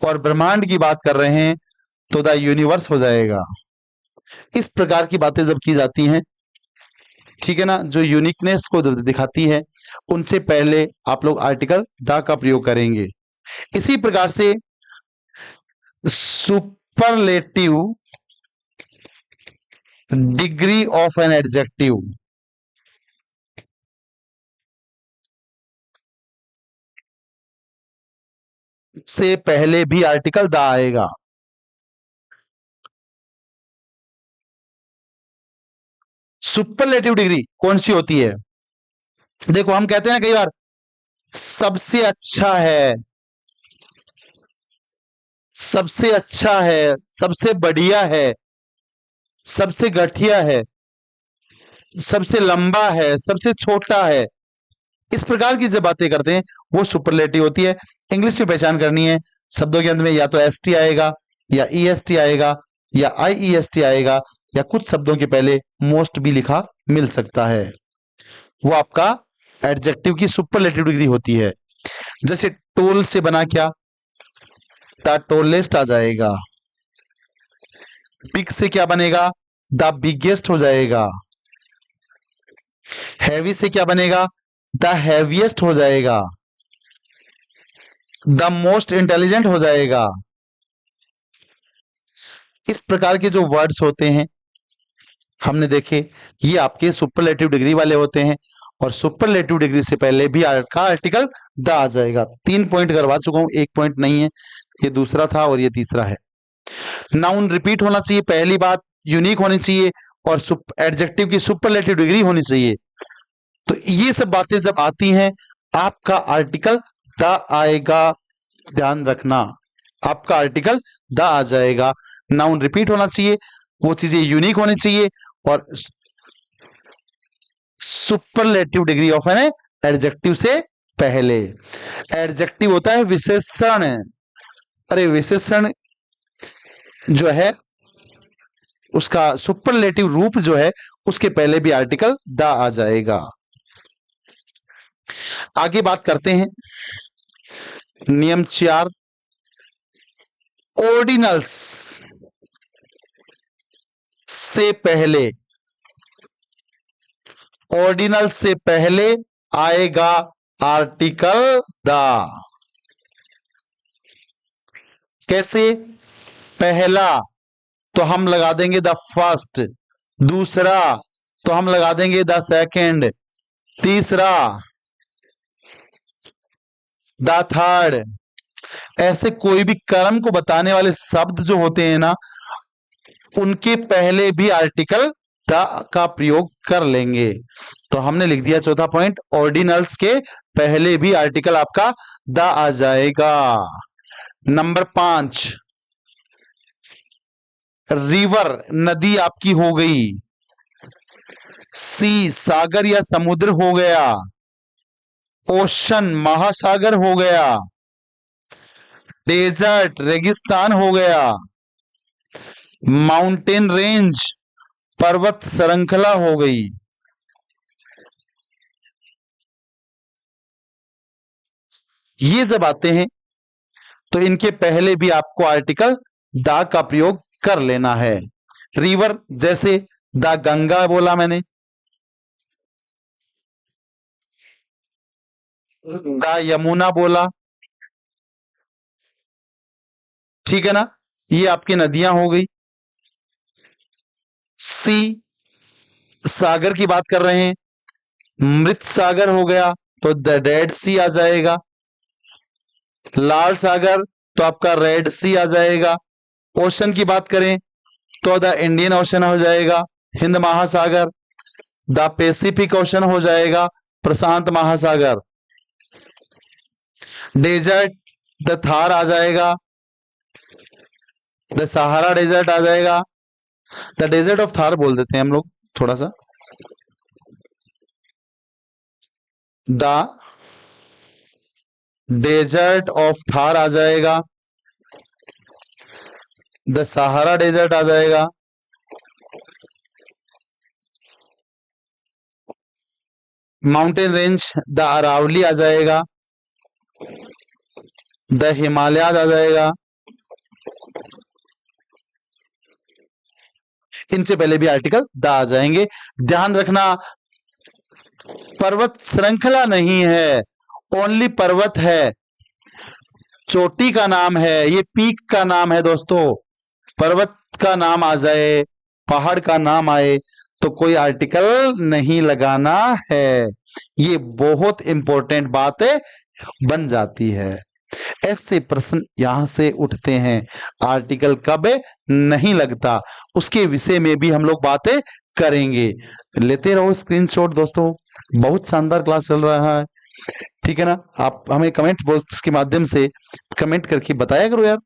और ब्रह्मांड की बात कर रहे हैं तो द यूनिवर्स हो जाएगा। इस प्रकार की बातें जब की जाती हैं, ठीक है ना, जो यूनिकनेस को दिखाती है, उनसे पहले आप लोग आर्टिकल द का प्रयोग करेंगे। इसी प्रकार से superlative degree of an adjective, से पहले भी आर्टिकल द आएगा। सुपरलेटिव डिग्री कौन सी होती है, देखो हम कहते हैं कई बार सबसे अच्छा है, सबसे अच्छा है, सबसे बढ़िया है, सबसे घटिया है, सबसे लंबा है, सबसे छोटा है, इस प्रकार की जब बातें करते हैं वो सुपरलेटिव होती है। इंग्लिश में पहचान करनी है, शब्दों के अंत में या तो एस टी आएगा, या ई एस टी आएगा, या आई ई एस टी आएगा, या कुछ शब्दों के पहले मोस्ट भी लिखा मिल सकता है। वो आपका एडजेक्टिव की सुपरलेटिव डिग्री होती है। जैसे टोल से बना क्या, द टोलेस्ट आ जाएगा। बिग से क्या बनेगा, द बिगेस्ट हो जाएगा। हैवी से क्या बनेगा, द हैवीएस्ट हो जाएगा। द मोस्ट इंटेलिजेंट हो जाएगा। इस प्रकार के जो वर्ड्स होते हैं हमने देखे, ये आपके सुपरलेटिव डिग्री वाले होते हैं। और सुपरलेटिव डिग्री से पहले भी का आर्टिकल द आ जाएगा। 3 पॉइंट करवा चुका हूं, 1 पॉइंट नहीं है, ये दूसरा था और ये तीसरा है। नाउन रिपीट होना चाहिए, पहली बात यूनिक होनी चाहिए, और एडजेक्टिव की सुपरलेटिव डिग्री होनी चाहिए। तो ये सब बातें जब आती हैं आपका आर्टिकल द आएगा। ध्यान रखना, आपका आर्टिकल द आ जाएगा। नाउन रिपीट होना चाहिए, वो चीजें यूनिक होनी चाहिए, और superlative degree of an adjective से पहले। एडजेक्टिव होता है विशेषण। अरे विशेषण जो है उसका सुपरलेटिव रूप जो है उसके पहले भी आर्टिकल द आ जाएगा। आगे बात करते हैं नियम 4, ऑर्डिनल्स से पहले। ऑर्डिनल से पहले आएगा आर्टिकल द। कैसे, पहला तो हम लगा देंगे द फर्स्ट, दूसरा तो हम लगा देंगे द सेकंड, तीसरा द थर्ड। ऐसे कोई भी कर्म को बताने वाले शब्द जो होते हैं ना, उनके पहले भी आर्टिकल द का प्रयोग कर लेंगे। तो हमने लिख दिया चौथा पॉइंट, ऑर्डिनल्स के पहले भी आर्टिकल आपका द आ जाएगा। नंबर 5, रिवर नदी आपकी हो गई। सी सागर या समुद्र हो गया। ओशन महासागर हो गया। डेजर्ट रेगिस्तान हो गया। माउंटेन रेंज पर्वत श्रृंखला हो गई। ये जब आते हैं तो इनके पहले भी आपको आर्टिकल द का प्रयोग कर लेना है। रिवर जैसे द गंगा बोला मैंने, द यमुना बोला, ठीक है ना, ये आपकी नदियां हो गई। सी सागर की बात कर रहे हैं, मृत सागर हो गया तो द डेड सी आ जाएगा। लाल सागर तो आपका रेड सी आ जाएगा। ओशन की बात करें तो द इंडियन ओशन हो जाएगा, हिंद महासागर। द पैसिफिक ओशन हो जाएगा, प्रशांत महासागर। डेजर्ट द थार आ जाएगा, द सहारा डेजर्ट आ जाएगा। द डेजर्ट ऑफ थार बोल देते हैं हम लोग थोड़ा सा। द डेजर्ट ऑफ थार आ जाएगा, द सहारा डेजर्ट आ जाएगा। माउंटेन रेंज द अरावली आ जाएगा, द हिमालयाज आ जाएगा। इनसे पहले भी आर्टिकल द आ जाएंगे। ध्यान रखना, पर्वत श्रृंखला नहीं है, ओनली पर्वत है, चोटी का नाम है, ये पीक का नाम है दोस्तों। पर्वत का नाम आ जाए, पहाड़ का नाम आए तो कोई आर्टिकल नहीं लगाना है। ये बहुत इंपॉर्टेंट बात बन जाती है। ऐसे प्रश्न यहां से उठते हैं, आर्टिकल कब नहीं लगता, उसके विषय में भी हम लोग बातें करेंगे। लेते रहो स्क्रीनशॉट दोस्तों, बहुत शानदार क्लास चल रहा है, ठीक है ना। आप हमें कमेंट बॉक्स के माध्यम से कमेंट करके बताया करो यार,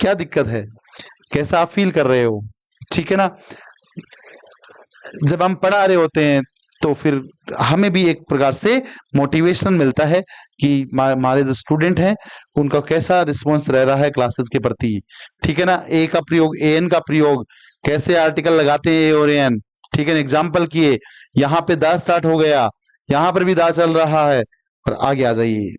क्या दिक्कत है, कैसा आप फील कर रहे हो, ठीक है ना। जब हम पढ़ा रहे होते हैं तो फिर हमें भी एक प्रकार से मोटिवेशन मिलता है कि हमारे जो स्टूडेंट हैं उनका कैसा रिस्पॉन्स रह रहा है क्लासेस के प्रति। ठीक है ना। ए का प्रयोग, एन का प्रयोग, कैसे आर्टिकल लगाते हैं ए और एन। ठीक है ना। एग्जाम्पल किए, यहाँ पे दा स्टार्ट हो गया, यहाँ पर भी दा चल रहा है, और आगे आ जाइए।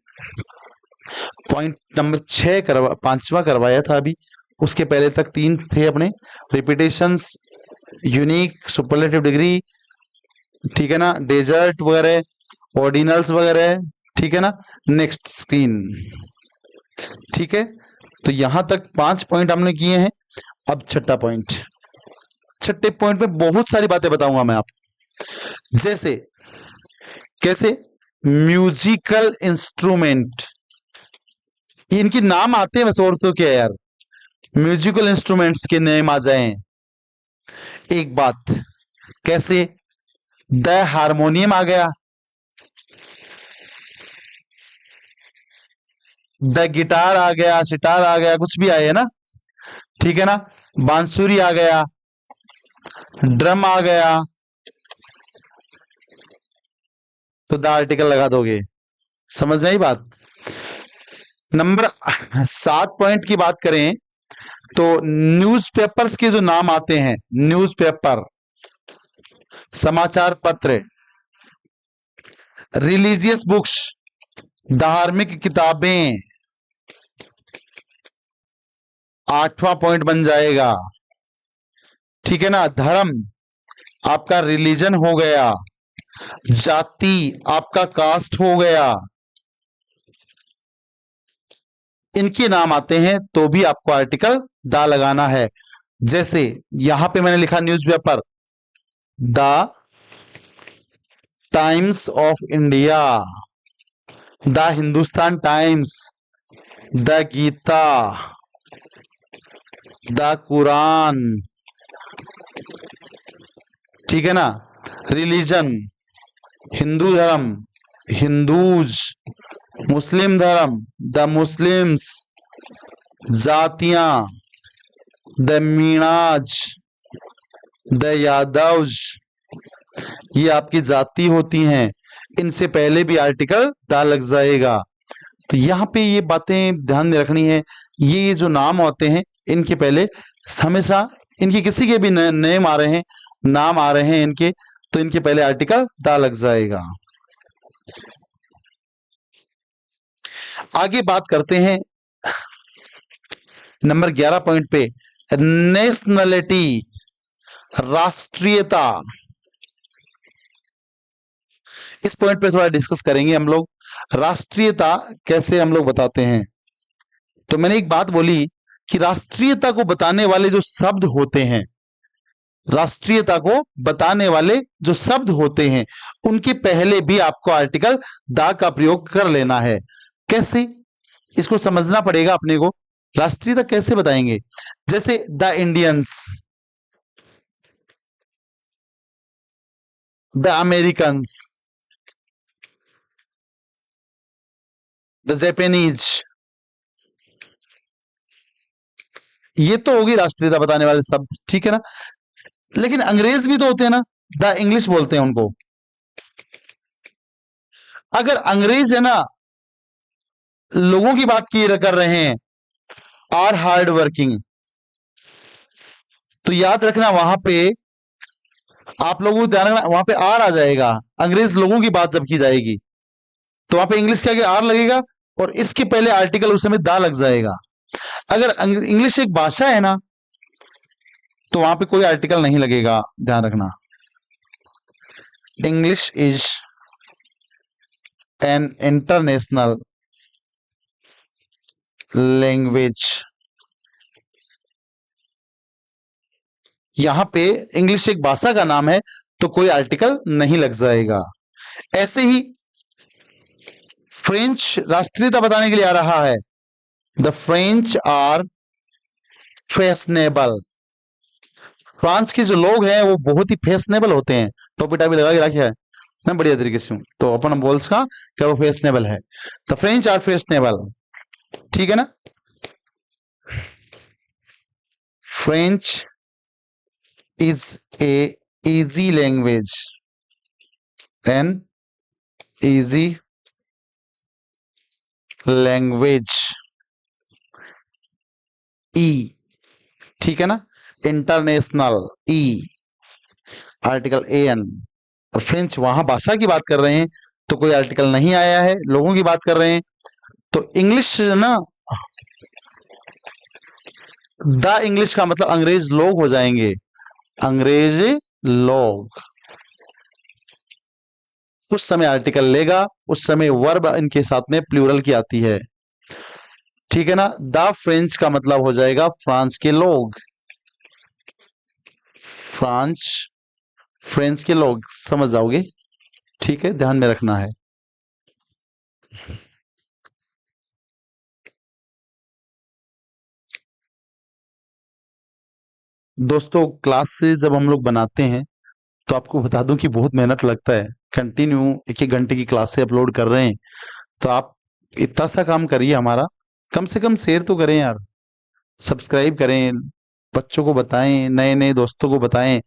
पॉइंट नंबर 6 पांचवा करवाया था अभी, उसके पहले तक 3 थे अपने, रिपीटेशंस, यूनिक, सुपरलेटिव डिग्री, ठीक है ना, डेजर्ट वगैरह, ऑर्डिनल्स वगैरह। ठीक है ना। Next screen. ठीक है। तो यहां तक 5 पॉइंट हमने किए हैं। अब छठा पॉइंट, छठे पॉइंट में बहुत सारी बातें बताऊंगा मैं आपको, जैसे कैसे म्यूजिकल इंस्ट्रूमेंट, इनके नाम आते हैं वैसे, और तो क्या यार, म्यूजिकल इंस्ट्रूमेंट्स के नेम आ जाएं। एक बात, कैसे द हारमोनियम आ गया, द गिटार आ गया, सितार आ गया, कुछ भी आए ना। ठीक है ना। बांसुरी आ गया, ड्रम आ गया, तो द आर्टिकल लगा दोगे। समझ में आई बात। नंबर 7 पॉइंट की बात करें तो न्यूज़पेपर्स के जो नाम आते हैं, न्यूज़पेपर, समाचार पत्र, रिलीजियस बुक्स, धार्मिक किताबें, 8वां पॉइंट बन जाएगा। ठीक है ना। धर्म आपका रिलीजन हो गया, जाति आपका कास्ट हो गया, इनके नाम आते हैं तो भी आपको आर्टिकल दा लगाना है। जैसे यहां पे मैंने लिखा newspaper, the Times of India, the Hindustan Times, the Gita, the Quran. ठीक है ना। रिलीजन, हिंदू धर्म, हिंदूज, मुस्लिम धर्म, द मुस्लिम्स, जातियां, द मीणाज, द यादव्स, ये आपकी जाति होती हैं। इनसे पहले भी आर्टिकल दा लग जाएगा। तो यहाँ पे ये बातें ध्यान में रखनी है। ये जो नाम होते हैं इनके पहले हमेशा, इनके किसी के भी नेम आ रहे हैं, नाम आ रहे हैं इनके, तो इनके पहले आर्टिकल दा लग जाएगा। आगे बात करते हैं नंबर 11 पॉइंट पे, नेशनलिटी, राष्ट्रीयता। इस पॉइंट पे थोड़ा डिस्कस करेंगे हम लोग, राष्ट्रीयता कैसे हम लोग बताते हैं। तो मैंने एक बात बोली कि राष्ट्रीयता को बताने वाले जो शब्द होते हैं, राष्ट्रीयता को बताने वाले जो शब्द होते हैं, उनके पहले भी आपको आर्टिकल दा का प्रयोग कर लेना है। कैसे, इसको समझना पड़ेगा अपने को। राष्ट्रीयता कैसे बताएंगे, जैसे the Indians, the Americans, the Japanese, ये तो होगी राष्ट्रीयता बताने वाले शब्द। ठीक है ना। लेकिन अंग्रेज भी तो होते हैं ना, द इंग्लिश बोलते हैं उनको। अगर अंग्रेज है ना, लोगों की बात की कर रहे हैं, आर हार्ड वर्किंग, तो याद रखना वहां पे आप लोगों को ध्यान रखना, वहां पे आर आ जाएगा। अंग्रेज लोगों की बात जब की जाएगी तो वहां पे इंग्लिश के आगे आर लगेगा, और इसके पहले आर्टिकल उस समय दा लग जाएगा। अगर इंग्लिश एक भाषा है ना, तो वहां पे कोई आर्टिकल नहीं लगेगा, ध्यान रखना। English is an international language, यहां पे इंग्लिश एक भाषा का नाम है तो कोई आर्टिकल नहीं लग जाएगा। ऐसे ही फ्रेंच राष्ट्रीयता बताने के लिए आ रहा है, the French are fashionable, France के जो लोग हैं वो बहुत ही फैशनेबल होते हैं, टोपी टापी लगा के रखे है ना बढ़िया तरीके से, तो अपन बोल सका क्या वो फैशनेबल है। The French are fashionable. ठीक है ना। French is a easy language, an easy language, E, ठीक है ना, international, E, article a an. और फ्रेंच वहां भाषा की बात कर रहे हैं तो कोई आर्टिकल नहीं आया है, लोगों की बात कर रहे हैं तो इंग्लिश ना, द इंग्लिश का मतलब अंग्रेज लोग हो जाएंगे, अंग्रेज लोग। उस समय आर्टिकल लेगा, उस समय वर्ब इनके साथ में प्लूरल की आती है, ठीक है ना। द फ्रेंच का मतलब हो जाएगा फ्रांस के लोग, फ्रांस, फ्रेंच के लोग, समझ जाओगे, ठीक है, ध्यान में रखना है। दोस्तों क्लास से जब हम लोग बनाते हैं तो आपको बता दूं कि बहुत मेहनत लगता है, कंटिन्यू एक एक घंटे की क्लास से अपलोड कर रहे हैं, तो आप इतना सा काम करिए हमारा, कम से कम शेयर तो करें यार, सब्सक्राइब करें, बच्चों को बताएं, नए नए दोस्तों को बताएं,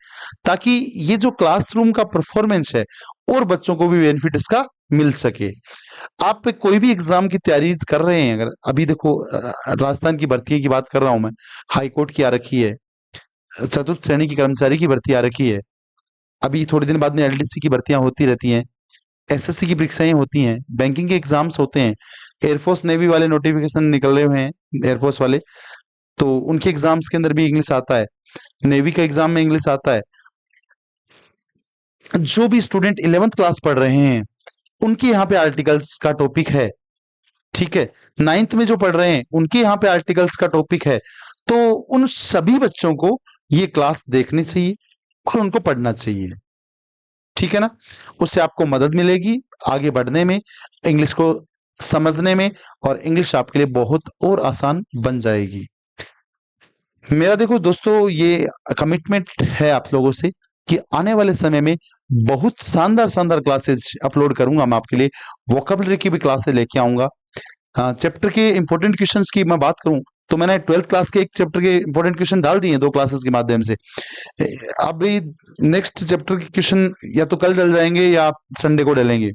ताकि ये जो क्लासरूम का परफॉर्मेंस है और बच्चों को भी बेनिफिट इसका मिल सके। आप पे कोई भी एग्जाम की तैयारी कर रहे हैं, अगर अभी देखो राजस्थान की भर्ती की बात कर रहा हूं मैं, हाई कोर्ट की आ रखी है, चतुर्थ श्रेणी की कर्मचारी की भर्ती आ रखी है, अभी थोड़े दिन बाद में एलडीसी की भर्तियां होती रहती हैं, एसएससी की परीक्षाएं होती हैं, बैंकिंग के एग्जाम्स होते हैं, एयरफोर्स नेवी वाले नोटिफिकेशन निकले हुए हैं, एयरफोर्स वाले, तो उनके एग्जाम्स के अंदर भी इंग्लिश आता है, नेवी का एग्जाम में इंग्लिश आता है। जो भी स्टूडेंट 11th क्लास पढ़ रहे हैं उनके यहाँ पे आर्टिकल्स का टॉपिक है, ठीक है, 9th में जो पढ़ रहे हैं उनके यहाँ पे आर्टिकल्स का टॉपिक है, तो उन सभी बच्चों को ये क्लास देखनी चाहिए और उनको पढ़ना चाहिए, ठीक है ना। उससे आपको मदद मिलेगी आगे बढ़ने में, इंग्लिश को समझने में, और इंग्लिश आपके लिए बहुत और आसान बन जाएगी। मेरा देखो दोस्तों ये कमिटमेंट है आप लोगों से कि आने वाले समय में बहुत शानदार शानदार क्लासेस अपलोड करूंगा मैं आपके लिए, वोकेबलरी की भी क्लासेस लेके आऊंगा। चैप्टर के इंपॉर्टेंट क्वेश्चंस की मैं बात करूं तो मैंने 12th क्लास के एक चैप्टर के इंपॉर्टेंट क्वेश्चन डाल दिए हैं 2 क्लासेस के माध्यम से। अभी नेक्स्ट चैप्टर के क्वेश्चन या तो कल डल जाएंगे या आप संडे को डालेंगे।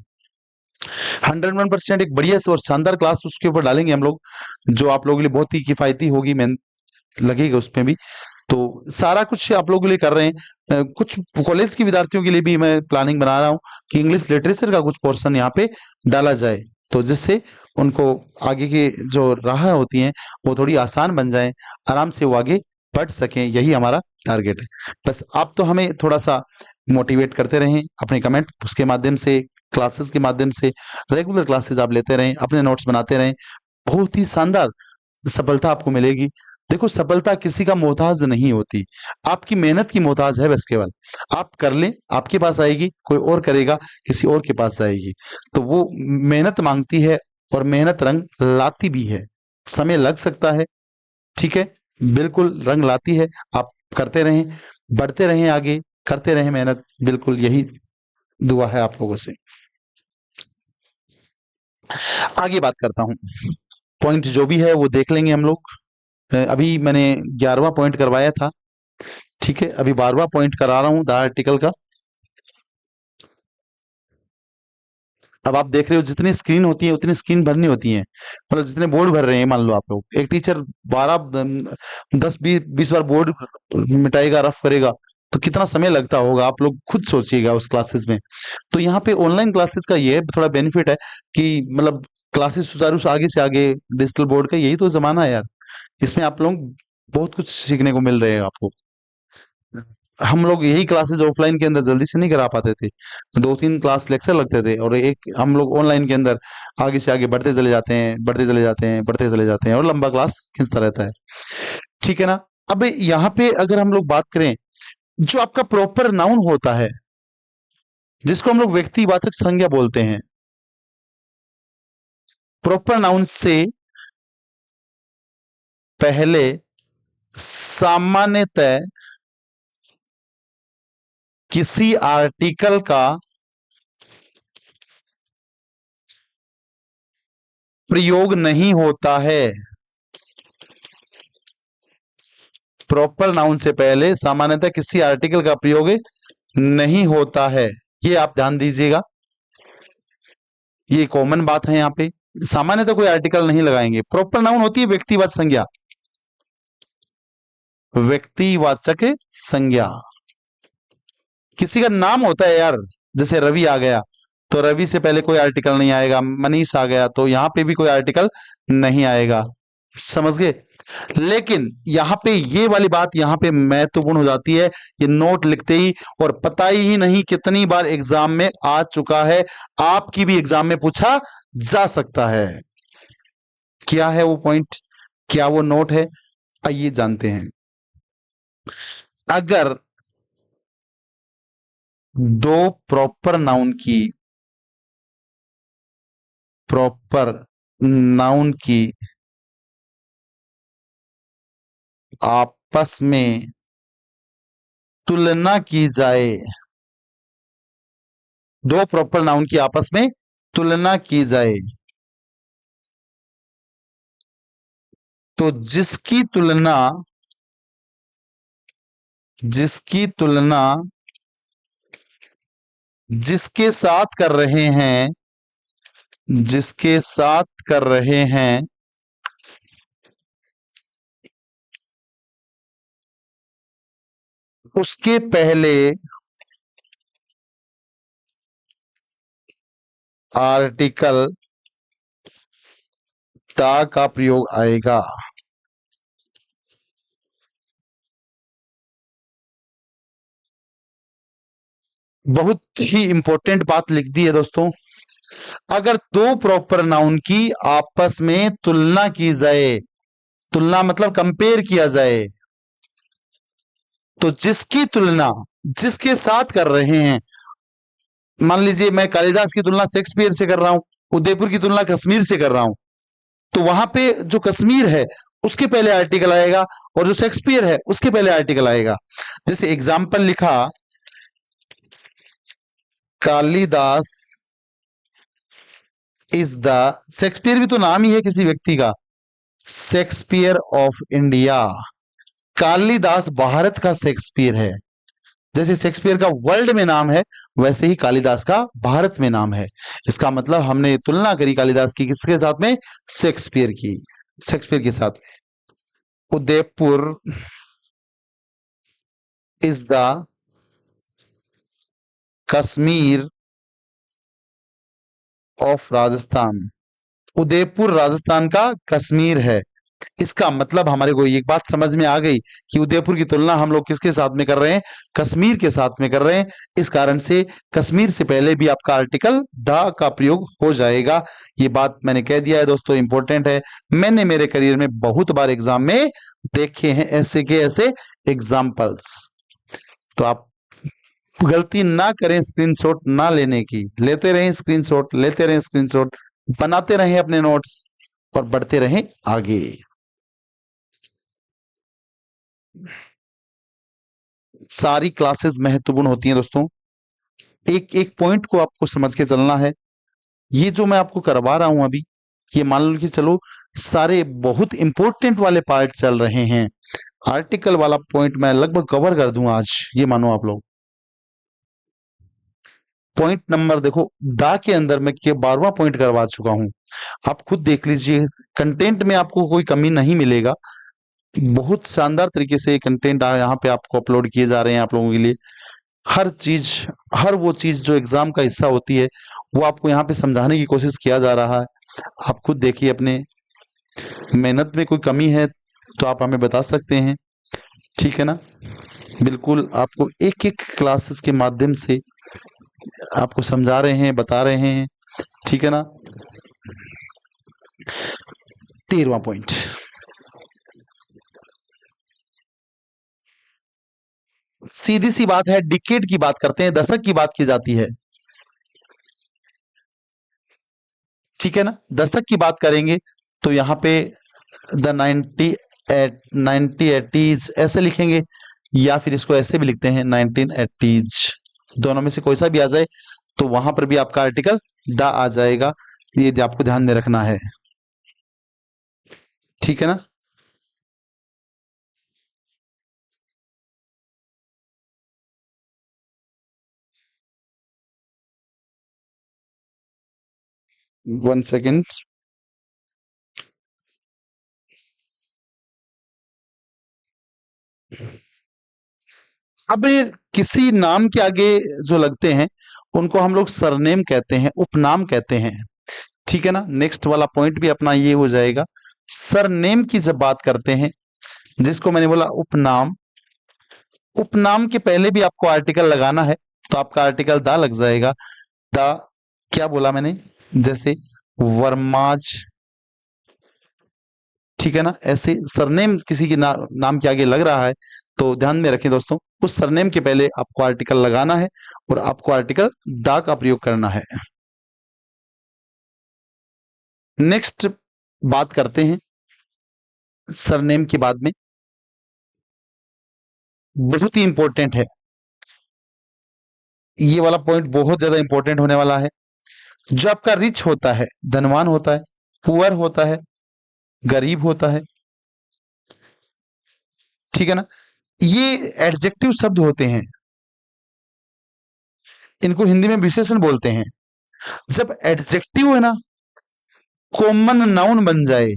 101% एक बढ़िया से और शानदार क्लास उसके ऊपर डालेंगे हम लोग, जो आप लोगों के लिए बहुत ही किफायती होगी, मेहनत लगेगा उसमें भी। तो सारा कुछ आप लोगों के लिए कर रहे हैं, कुछ कॉलेज के विद्यार्थियों के लिए भी मैं प्लानिंग बना रहा हूँ कि इंग्लिश लिटरेचर का कुछ पोर्शन यहाँ पे डाला जाए, तो जिससे उनको आगे की जो राह होती हैं वो थोड़ी आसान बन जाए, आराम से वो आगे बढ़ सकें, यही हमारा टारगेट है। बस आप तो हमें थोड़ा सा मोटिवेट करते रहें अपने कमेंट उसके माध्यम से, क्लासेस के माध्यम से, रेगुलर क्लासेस आप लेते रहें, अपने नोट्स बनाते रहें, बहुत ही शानदार सफलता आपको मिलेगी। देखो सफलता किसी का मोहताज नहीं होती, आपकी मेहनत की मोहताज है बस केवल, आप कर लें आपके पास आएगी, कोई और करेगा किसी और के पास जाएगी, तो वो मेहनत मांगती है और मेहनत रंग लाती भी है, समय लग सकता है, ठीक है, बिल्कुल रंग लाती है। आप करते रहें, बढ़ते रहें आगे, करते रहें मेहनत, बिल्कुल यही दुआ है आप लोगों से। आगे बात करता हूं, पॉइंट जो भी है वो देख लेंगे हम लोग। अभी मैंने 11वां पॉइंट करवाया था, ठीक है, अभी 12वां पॉइंट करा रहा हूं द आर्टिकल का। अब आप देख रहे हो जितनी स्क्रीन होती है उतनी स्क्रीन भरनी होती है, मतलब जितने बोर्ड भर रहे हैं, मान लो आप लोग एक टीचर 12 10 20 बार बोर्ड मिटाएगा, रफ करेगा, तो कितना समय लगता होगा, आप लोग खुद सोचिएगा उस क्लासेस में। तो यहाँ पे ऑनलाइन क्लासेस का ये थोड़ा बेनिफिट है कि मतलब क्लासेस सुचारू से आगे डिजिटल बोर्ड का यही तो जमाना है यार, इसमें आप लोग बहुत कुछ सीखने को मिल रहे हैं आपको। हम लोग यही क्लासेस ऑफलाइन के अंदर जल्दी से नहीं करा पाते थे, 2 3 क्लास लेक्चर लगते थे, और एक हम लोग ऑनलाइन के अंदर आगे से आगे बढ़ते चले जाते हैं, बढ़ते चले जाते हैं, बढ़ते चले जाते हैं, और लंबा क्लास खींचता रहता है, ठीक है ना। अब यहाँ पे अगर हम लोग बात करें, जो आपका प्रॉपर नाउन होता है जिसको हम लोग व्यक्तिवाचक संज्ञा बोलते हैं, प्रॉपर नाउन से पहले सामान्यतः किसी आर्टिकल का प्रयोग नहीं होता है, प्रॉपर नाउन से पहले सामान्यतः किसी आर्टिकल का प्रयोग नहीं होता है, ये आप ध्यान दीजिएगा। ये कॉमन बात है यहाँ पे। सामान्यतः कोई आर्टिकल नहीं लगाएंगे। प्रॉपर नाउन होती है व्यक्तिवाचक संज्ञा, व्यक्तिवाचक संज्ञा। किसी का नाम होता है यार, जैसे रवि आ गया तो रवि से पहले कोई आर्टिकल नहीं आएगा। मनीष आ गया तो यहाँ पे भी कोई आर्टिकल नहीं आएगा। समझ गए। लेकिन यहाँ पे ये वाली बात यहाँ पे महत्वपूर्ण हो जाती है, ये नोट लिखते ही, और पता ही नहीं कितनी बार एग्जाम में आ चुका है, आपकी भी एग्जाम में पूछा जा सकता है। क्या है वो पॉइंट, क्या वो नोट है, आइए जानते हैं। अगर दो प्रॉपर नाउन की, प्रॉपर नाउन की आपस में तुलना की जाए, दो प्रॉपर नाउन की आपस में तुलना की जाए, तो जिसकी तुलना जिसके साथ कर रहे हैं, जिसके साथ कर रहे हैं, उसके पहले आर्टिकल ता का प्रयोग आएगा। बहुत ही इंपॉर्टेंट बात लिख दी है दोस्तों। अगर दो प्रॉपर नाउन की आपस में तुलना की जाए, तुलना मतलब कंपेयर किया जाए, तो जिसकी तुलना जिसके साथ कर रहे हैं, मान लीजिए मैं कालिदास की तुलना शेक्सपियर से कर रहा हूं, उदयपुर की तुलना कश्मीर से कर रहा हूं, तो वहां पे जो कश्मीर है उसके पहले आर्टिकल आएगा, और जो शेक्सपियर है उसके पहले आर्टिकल आएगा। जैसे एग्जाम्पल लिखा, कालिदास इज द, शेक्सपियर भी तो नाम ही है किसी व्यक्ति का, Shakespeare of India. Kalidas Bharat का शेक्सपियर है। जैसे शेक्सपियर का वर्ल्ड में नाम है, वैसे ही कालिदास का भारत में नाम है। इसका मतलब हमने तुलना करी कालिदास की किसके साथ में, शेक्सपियर की, शेक्सपियर के साथ में। Udaipur is the Kashmir of Rajasthan. Udaipur Rajasthan का कश्मीर है। इसका मतलब हमारे को एक बात समझ में आ गई कि उदयपुर की तुलना हम लोग किसके साथ में कर रहे हैं, कश्मीर के साथ में कर रहे हैं। इस कारण से कश्मीर से पहले भी आपका आर्टिकल द का प्रयोग हो जाएगा। ये बात मैंने कह दिया है दोस्तों, इंपॉर्टेंट है। मैंने मेरे करियर में बहुत बार एग्जाम में देखे हैं ऐसे के ऐसे एग्जाम्पल्स। तो आप गलती ना करें स्क्रीनशॉट ना लेने की, लेते रहें स्क्रीनशॉट, लेते रहें स्क्रीनशॉट, बनाते रहें अपने नोट्स और बढ़ते रहें आगे। सारी क्लासेस महत्वपूर्ण होती हैं दोस्तों। एक एक पॉइंट को आपको समझ के चलना है। ये जो मैं आपको करवा रहा हूं अभी, ये मान लो कि चलो सारे बहुत इंपॉर्टेंट वाले पार्ट चल रहे हैं। आर्टिकल वाला पॉइंट मैं लगभग कवर कर दूंगा आज, ये मानो आप लोग। पॉइंट नंबर देखो, दा के अंदर मैं 12वां पॉइंट करवा चुका हूं। आप खुद देख लीजिए, कंटेंट में आपको कोई कमी नहीं मिलेगा। बहुत शानदार तरीके से कंटेंट यहाँ पे आपको अपलोड किए जा रहे हैं आप लोगों के लिए। हर चीज, हर वो चीज जो एग्जाम का हिस्सा होती है, वो आपको यहाँ पे समझाने की कोशिश किया जा रहा है। आप खुद देखिए, अपने मेहनत में कोई कमी है तो आप हमें बता सकते हैं, ठीक है ना। बिल्कुल आपको एक एक क्लासेस के माध्यम से आपको समझा रहे हैं, बता रहे हैं, ठीक है ना। 13वां पॉइंट, सीधी सी बात है, डिकेड की बात करते हैं, दशक की बात की जाती है, ठीक है ना। दशक की बात करेंगे तो यहाँ पे द 1980s ऐसे लिखेंगे, या फिर इसको ऐसे भी लिखते हैं 1980s। दोनों में से कोई सा भी आ जाए तो वहां पर भी आपका आर्टिकल द आ जाएगा। ये आपको ध्यान में रखना है, ठीक है ना। 1 सेकेंड। अब ये किसी नाम के आगे जो लगते हैं उनको हम लोग सरनेम कहते हैं, उपनाम कहते हैं। ठीक है ना। नेक्स्ट वाला पॉइंट भी अपना ये हो जाएगा। सरनेम की जब बात करते हैं, जिसको मैंने बोला उपनाम, उपनाम के पहले भी आपको आर्टिकल लगाना है, तो आपका आर्टिकल दा लग जाएगा। दा क्या बोला मैंने, जैसे वर्माज, ठीक है ना। ऐसे सरनेम किसी के नाम के आगे लग रहा है तो ध्यान में रखें दोस्तों, उस सरनेम के पहले आपको आर्टिकल लगाना है और आपको आर्टिकल दा का प्रयोग करना है। नेक्स्ट बात करते हैं सरनेम के बाद में, बहुत ही इंपॉर्टेंट है ये वाला पॉइंट, बहुत ज्यादा इंपॉर्टेंट होने वाला है। जो आपका रिच होता है, धनवान होता है, पुअर होता है, गरीब होता है, ठीक है ना, ये एडजेक्टिव शब्द होते हैं, इनको हिंदी में विशेषण बोलते हैं। जब एडजेक्टिव है ना कॉमन नाउन बन जाए,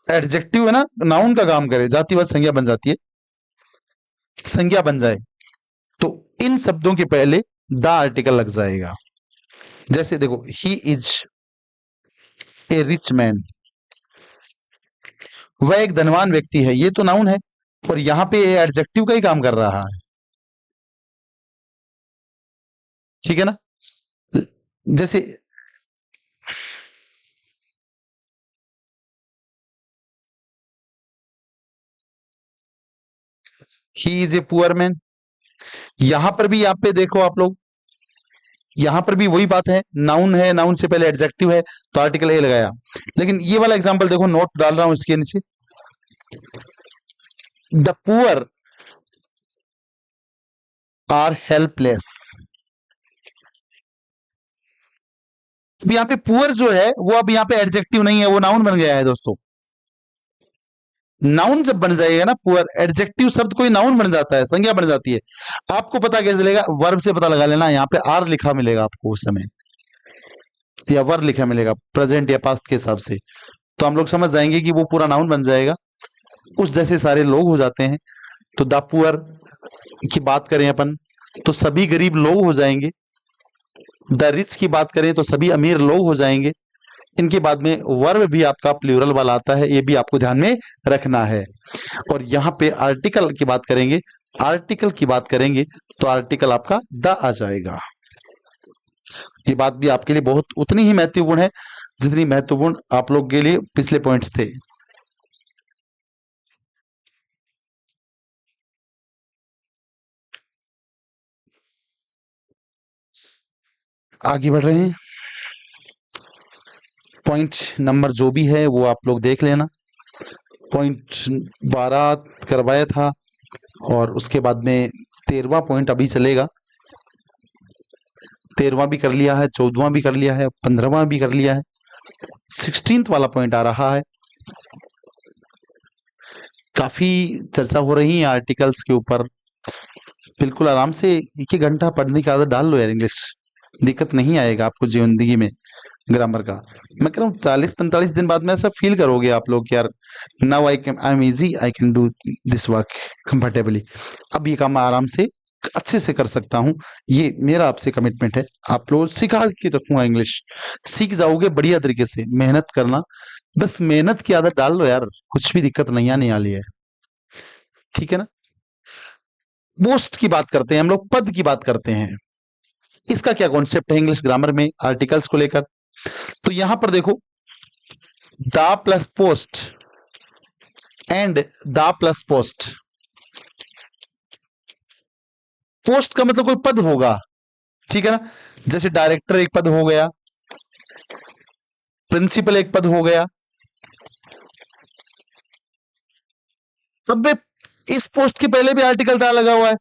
एडजेक्टिव है ना नाउन का काम करे, जातिवाद संज्ञा बन जाती है, संज्ञा बन जाए, तो इन शब्दों के पहले द आर्टिकल लग जाएगा। जैसे देखो, he is a rich man, वह एक धनवान व्यक्ति है, ये तो नाउन है और यहां पे एडजेक्टिव का ही काम कर रहा है, ठीक है ना। जैसे he is a poor man, यहां पर भी, यहाँ पे देखो आप लोग, यहां पर भी वही बात है, नाउन से पहले एडजेक्टिव है तो आर्टिकल ए लगाया। लेकिन ये वाला एग्जांपल देखो, नोट डाल रहा हूं इसके नीचे, द पुअर आर हेल्पलेस। अब यहाँ पे पुअर जो है वो अब यहाँ पे एडजेक्टिव नहीं है, वो नाउन बन गया है दोस्तों। नाउन जब बन जाएगा ना पुअर, एडजेक्टिव शब्द कोई नाउन बन जाता है, संज्ञा बन जाती है। आपको पता कैसे चलेगा, वर्ब से पता लगा लेना, यहाँ पे आर लिखा मिलेगा आपको उस समय, या वर्ब लिखा मिलेगा प्रेजेंट या पास्ट के हिसाब से, तो हम लोग समझ जाएंगे कि वो पूरा नाउन बन जाएगा, उस जैसे सारे लोग हो जाते हैं। तो द पुअर की बात करें अपन तो सभी गरीब लोग हो जाएंगे, द रिच की बात करें तो सभी अमीर लोग हो जाएंगे। इनके बाद में वर्ब भी आपका प्लूरल वाला आता है, ये भी आपको ध्यान में रखना है। और यहाँ पे आर्टिकल की बात करेंगे, आर्टिकल की बात करेंगे तो आर्टिकल आपका द आ जाएगा। ये बात भी आपके लिए बहुत उतनी ही महत्वपूर्ण है जितनी महत्वपूर्ण आप लोग के लिए पिछले पॉइंट्स थे। आगे बढ़ रहे हैं, पॉइंट नंबर जो भी है वो आप लोग देख लेना। पॉइंट 12 करवाया था और उसके बाद में 13वां पॉइंट अभी चलेगा। 13वां भी कर लिया है, 14वां भी कर लिया है, 15वां भी कर लिया है, 16th वाला पॉइंट आ रहा है। काफी चर्चा हो रही है आर्टिकल्स के ऊपर, बिल्कुल आराम से 1-1 घंटा पढ़ने की आदत डाल लो यार, इंग्लिश दिक्कत नहीं आएगा आपको जिंदगी में ग्रामर का। मैं कह रहा हूँ 40-45 दिन बाद में ऐसा फील करोगे आप लोग यार, now I am easy, I can do this work comfortably, अब ये काम आराम से अच्छे से कर सकता हूँ। ये मेरा आपसे कमिटमेंट है, आप लोग सिखा के रखूंगा इंग्लिश, सीख जाओगे बढ़िया तरीके से। मेहनत करना, बस मेहनत की आदत डाल लो यार, कुछ भी दिक्कत नहीं आने वाली है, ठीक है ना। पोस्ट की बात करते हैं हम लोग, पद की बात करते हैं, इसका क्या कॉन्सेप्ट है इंग्लिश ग्रामर में आर्टिकल्स को लेकर। तो यहां पर देखो, the plus post and the plus post, post का मतलब कोई पद होगा, ठीक है ना। जैसे डायरेक्टर एक पद हो गया, प्रिंसिपल एक पद हो गया। अब इस पोस्ट के पहले भी आर्टिकल दा लगा हुआ है,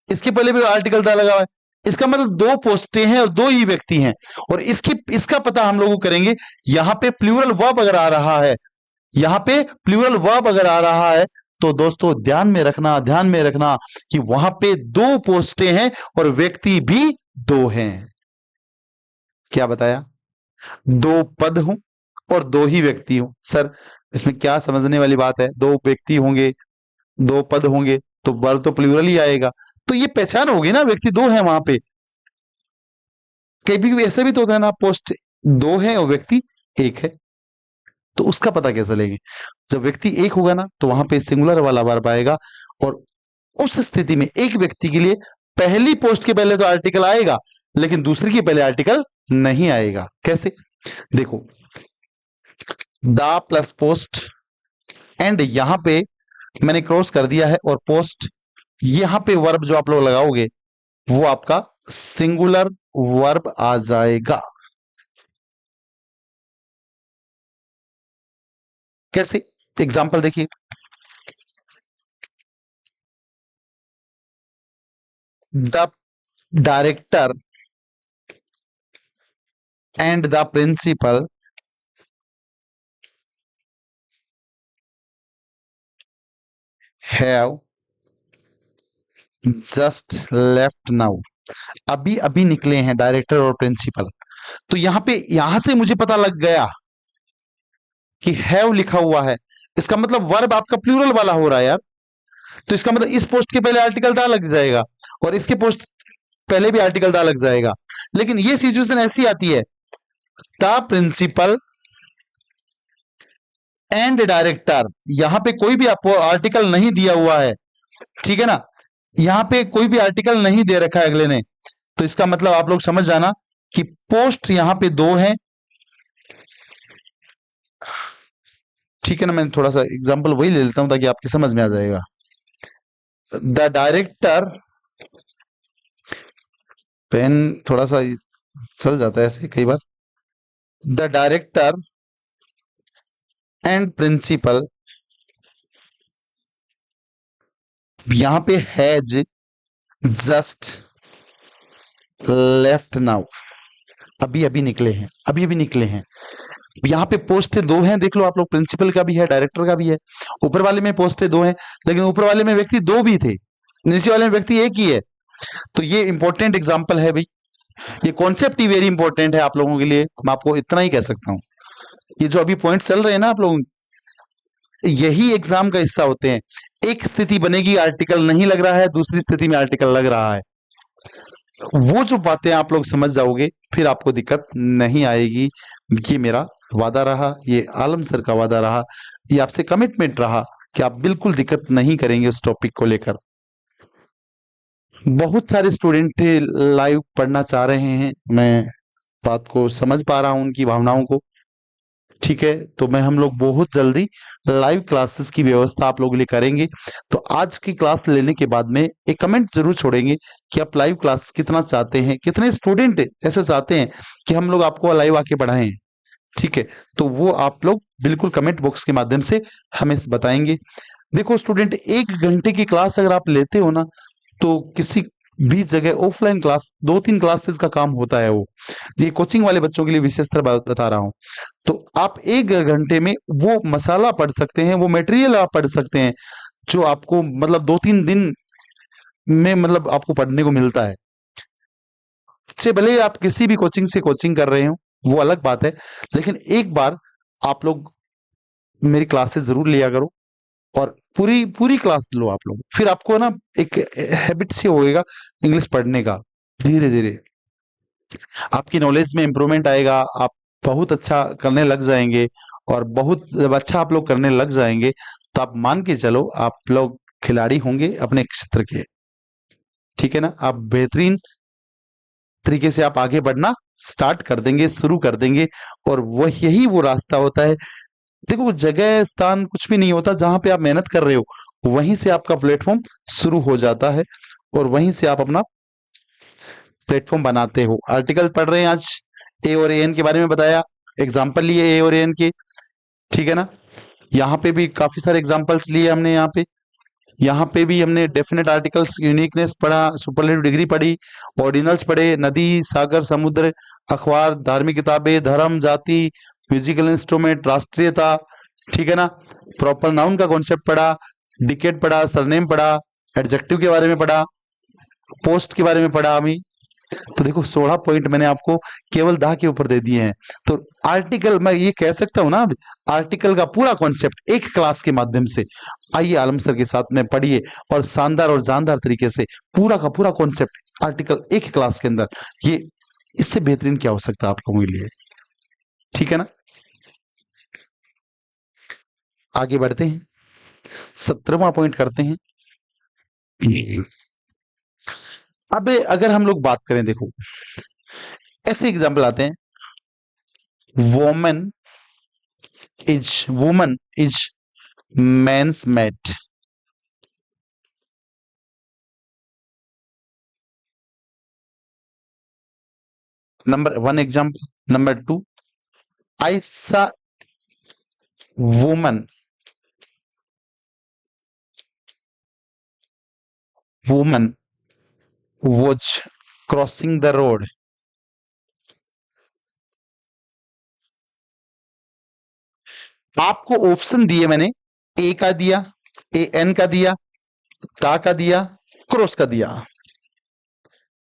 इसके पहले भी आर्टिकल दा लगा हुआ है, इसका मतलब 2 पोस्टें हैं और 2 ही व्यक्ति हैं। और इसका पता हम लोग करेंगे, यहां पे प्लूरल वर्ब अगर आ रहा है, यहां पे प्लूरल वर्ब अगर आ रहा है तो दोस्तों ध्यान में रखना कि वहां पे दो पोस्टें हैं और व्यक्ति भी दो हैं। क्या बताया? दो पद हों और दो ही व्यक्ति हों। सर इसमें क्या समझने वाली बात है? दो व्यक्ति होंगे, दो पद होंगे तो वर्ब तो प्लूरल ही आएगा। तो ये पहचान होगी ना, व्यक्ति दो है वहां पे। कभी भी ऐसे भी तो होता है ना, पोस्ट दो है और व्यक्ति एक है, तो उसका पता कैसे लेंगे? जब व्यक्ति एक होगा ना तो वहां पे सिंगुलर वाला वर्ब आएगा, और उस स्थिति में एक व्यक्ति के लिए पहली पोस्ट के पहले तो आर्टिकल आएगा, लेकिन दूसरी के पहले आर्टिकल नहीं आएगा। कैसे? देखो, द प्लस पोस्ट एंड यहां पे मैंने क्रॉस कर दिया है, और पोस्ट यहां पे वर्ब जो आप लोग लगाओगे वो आपका सिंगुलर वर्ब आ जाएगा। कैसे? एग्जाम्पल देखिए, the director and the principal have just left now. अभी अभी निकले हैं डायरेक्टर और प्रिंसिपल। तो यहां पे, यहां से मुझे पता लग गया कि हैव लिखा हुआ है, इसका मतलब वर्ब आपका प्लूरल वाला हो रहा है यार। तो इसका मतलब इस पोस्ट के पहले आर्टिकल दा लग जाएगा और इसके पोस्ट पहले भी आर्टिकल दा लग जाएगा। लेकिन ये सिचुएशन ऐसी आती है, द प्रिंसिपल एंड डायरेक्टर, यहां पे कोई भी आपको आर्टिकल नहीं दिया हुआ है, ठीक है ना, यहां पे कोई भी आर्टिकल नहीं दे रखा है अगले ने। तो इसका मतलब आप लोग समझ जाना कि पोस्ट यहां पे दो हैं, ठीक है ना। मैं थोड़ा सा एग्जांपल वही ले लेता हूं ताकि आपकी समझ में आ जाएगा। द डायरेक्टर, पेन थोड़ा सा चल जाता है ऐसे कई बार। द डायरेक्टर एंड प्रिंसिपल, यहां पे हैज जस्ट लेफ्ट नाउ, अभी अभी निकले हैं, अभी अभी निकले हैं। यहाँ पे पोस्टें दो हैं, देख लो आप लोग, प्रिंसिपल का भी है, डायरेक्टर का भी है। ऊपर वाले में पोस्टें दो हैं, लेकिन ऊपर वाले में व्यक्ति दो भी थे, नीचे वाले में व्यक्ति एक ही है। तो ये इंपॉर्टेंट एग्जाम्पल है भाई, ये कॉन्सेप्ट ही वेरी इंपॉर्टेंट है आप लोगों के लिए, मैं आपको इतना ही कह सकता हूँ। ये जो अभी पॉइंट चल रहे हैं ना आप लोग, यही एग्जाम का हिस्सा होते हैं। एक स्थिति बनेगी आर्टिकल नहीं लग रहा है, दूसरी स्थिति में आर्टिकल लग रहा है, वो जो बातें आप लोग समझ जाओगे फिर आपको दिक्कत नहीं आएगी। ये मेरा वादा रहा, ये आलम सर का वादा रहा, ये आपसे कमिटमेंट रहा कि आप बिल्कुल दिक्कत नहीं करेंगे उस टॉपिक को लेकर। बहुत सारे स्टूडेंट लाइव पढ़ना चाह रहे हैं, मैं बात को समझ पा रहा हूं, उनकी भावनाओं को, ठीक है। तो मैं, हम लोग बहुत जल्दी लाइव क्लासेस की व्यवस्था आप लोगों के लिए करेंगे। तो आज की क्लास लेने के बाद में एक कमेंट जरूर छोड़ेंगे कि आप लाइव क्लास कितना चाहते हैं, कितने स्टूडेंट ऐसे चाहते हैं कि हम लोग आपको लाइव आके पढ़ाएं, ठीक है। तो वो आप लोग बिल्कुल कमेंट बॉक्स के माध्यम से हमें बताएंगे। देखो स्टूडेंट, 1 घंटे की क्लास अगर आप लेते हो ना, तो किसी भी जगह ऑफलाइन क्लास 2-3 क्लासेस का काम होता है वो। ये कोचिंग वाले बच्चों के लिए विशेषतर बात बता रहा हूँ। तो आप 1 घंटे में वो मसाला पढ़ सकते हैं, वो मटेरियल आप पढ़ सकते हैं जो आपको मतलब 2-3 दिन में मतलब आपको पढ़ने को मिलता है। से भले ही आप किसी भी कोचिंग से कोचिंग कर रहे हो वो अलग बात है, लेकिन एक बार आप लोग मेरी क्लासेस जरूर लिया करो और पूरी पूरी क्लास लो आप लोग, फिर आपको ना एक हैबिट से होएगा इंग्लिश पढ़ने का। धीरे धीरे आपकी नॉलेज में इंप्रूवमेंट आएगा, आप बहुत अच्छा करने लग जाएंगे, और बहुत जब अच्छा आप लोग करने लग जाएंगे तो आप मान के चलो आप लोग खिलाड़ी होंगे अपने क्षेत्र के, ठीक है ना। आप बेहतरीन तरीके से आप आगे बढ़ना स्टार्ट कर देंगे, शुरू कर देंगे, और वह यही वो रास्ता होता है। देखो जगह स्थान कुछ भी नहीं होता, जहां पे आप मेहनत कर रहे हो वहीं से आपका प्लेटफॉर्म शुरू हो जाता है और वहीं से आप अपना प्लेटफॉर्म बनाते हो। आर्टिकल पढ़ रहे हैं आज, ए और एन के बारे में बताया, एग्जाम्पल लिए ए और एन के, ठीक है ना। यहाँ पे भी काफी सारे एग्जाम्पल्स लिए हमने, यहाँ पे भी हमने डेफिनेट आर्टिकल्स, यूनिकनेस पढ़ा, सुपरलेटिव डिग्री पढ़ी, ऑर्डिनल्स पढ़े, नदी, सागर, समुद्र, अखबार, धार्मिक किताबें, धर्म, जाति, म्यूजिकल इंस्ट्रूमेंट, राष्ट्रीयता, ठीक है ना। प्रॉपर नाउन का कॉन्सेप्ट पढ़ा, डिकेड पढ़ा, सरनेम पढ़ा, एडजेक्टिव के बारे में पढ़ा, पोस्ट के बारे में पढ़ा अभी। तो देखो 16 पॉइंट मैंने आपको केवल 10 के ऊपर दे दिए हैं। तो आर्टिकल मैं ये कह सकता हूं ना, आर्टिकल का पूरा कॉन्सेप्ट एक क्लास के माध्यम से आइए आलम सर के साथ में पढ़िए और शानदार और जानदार तरीके से पूरा का पूरा कॉन्सेप्ट आर्टिकल एक क्लास के अंदर, ये इससे बेहतरीन क्या हो सकता है आप लोगों के लिए। ठीक है ना, आगे बढ़ते हैं, 17वां पॉइंट करते हैं। अब अगर हम लोग बात करें, देखो ऐसे एग्जाम्पल आते हैं, woman is man's mate. Number 1 example. Number 2, I saw woman was crossing the road। आपको ऑप्शन दिए मैंने, ए का दिया, ए एन का दिया, ता का दिया, क्रॉस का दिया,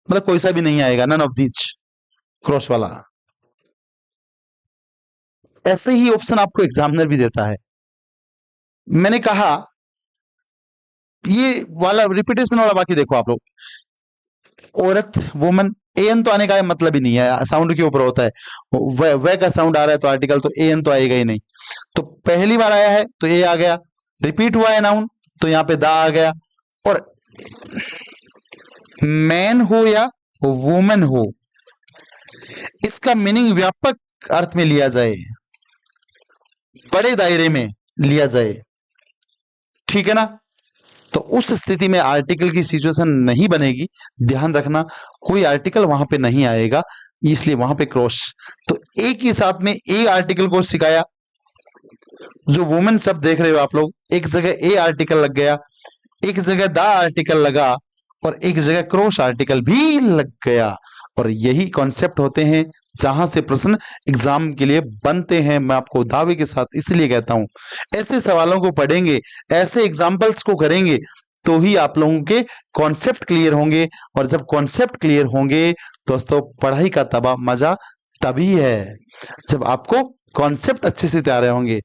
मतलब कोई सा भी नहीं आएगा, नन ऑफ दीज क्रॉस वाला। ऐसे ही ऑप्शन आपको एग्जामिनर भी देता है। मैंने कहा ये वाला रिपीटेशन वाला, बाकी देखो आप लोग, औरत वुमन, एन तो आने का मतलब ही नहीं है, साउंड के ऊपर होता है, वह का साउंड आ रहा है तो आर्टिकल, तो एन तो आएगा ही नहीं। तो पहली बार आया है तो ए आ गया, रिपीट हुआ है नाउन तो यहाँ पे दा आ गया, और मैन हो या वुमन हो, इसका मीनिंग व्यापक अर्थ में लिया जाए, बड़े दायरे में लिया जाए, ठीक है ना, तो उस स्थिति में आर्टिकल की सिचुएशन नहीं बनेगी। ध्यान रखना, कोई आर्टिकल वहां पे नहीं आएगा, इसलिए वहां पे क्रॉस। तो एक ही साथ में ए आर्टिकल को सिखाया, जो वुमेन शब्द देख रहे हो आप लोग, एक जगह ए आर्टिकल लग गया, एक जगह दा आर्टिकल लगा, और एक जगह क्रॉस आर्टिकल भी लग गया। और यही कॉन्सेप्ट होते हैं जहां से प्रश्न एग्जाम के लिए बनते हैं। मैं आपको दावे के साथ इसलिए कहता हूं, ऐसे सवालों को पढ़ेंगे, ऐसे एग्जाम्पल्स को करेंगे, तो ही आप लोगों के कॉन्सेप्ट क्लियर होंगे। और जब कॉन्सेप्ट क्लियर होंगे दोस्तों, पढ़ाई का तबा मजा तभी है जब आपको कॉन्सेप्ट अच्छे से तैयार होंगे।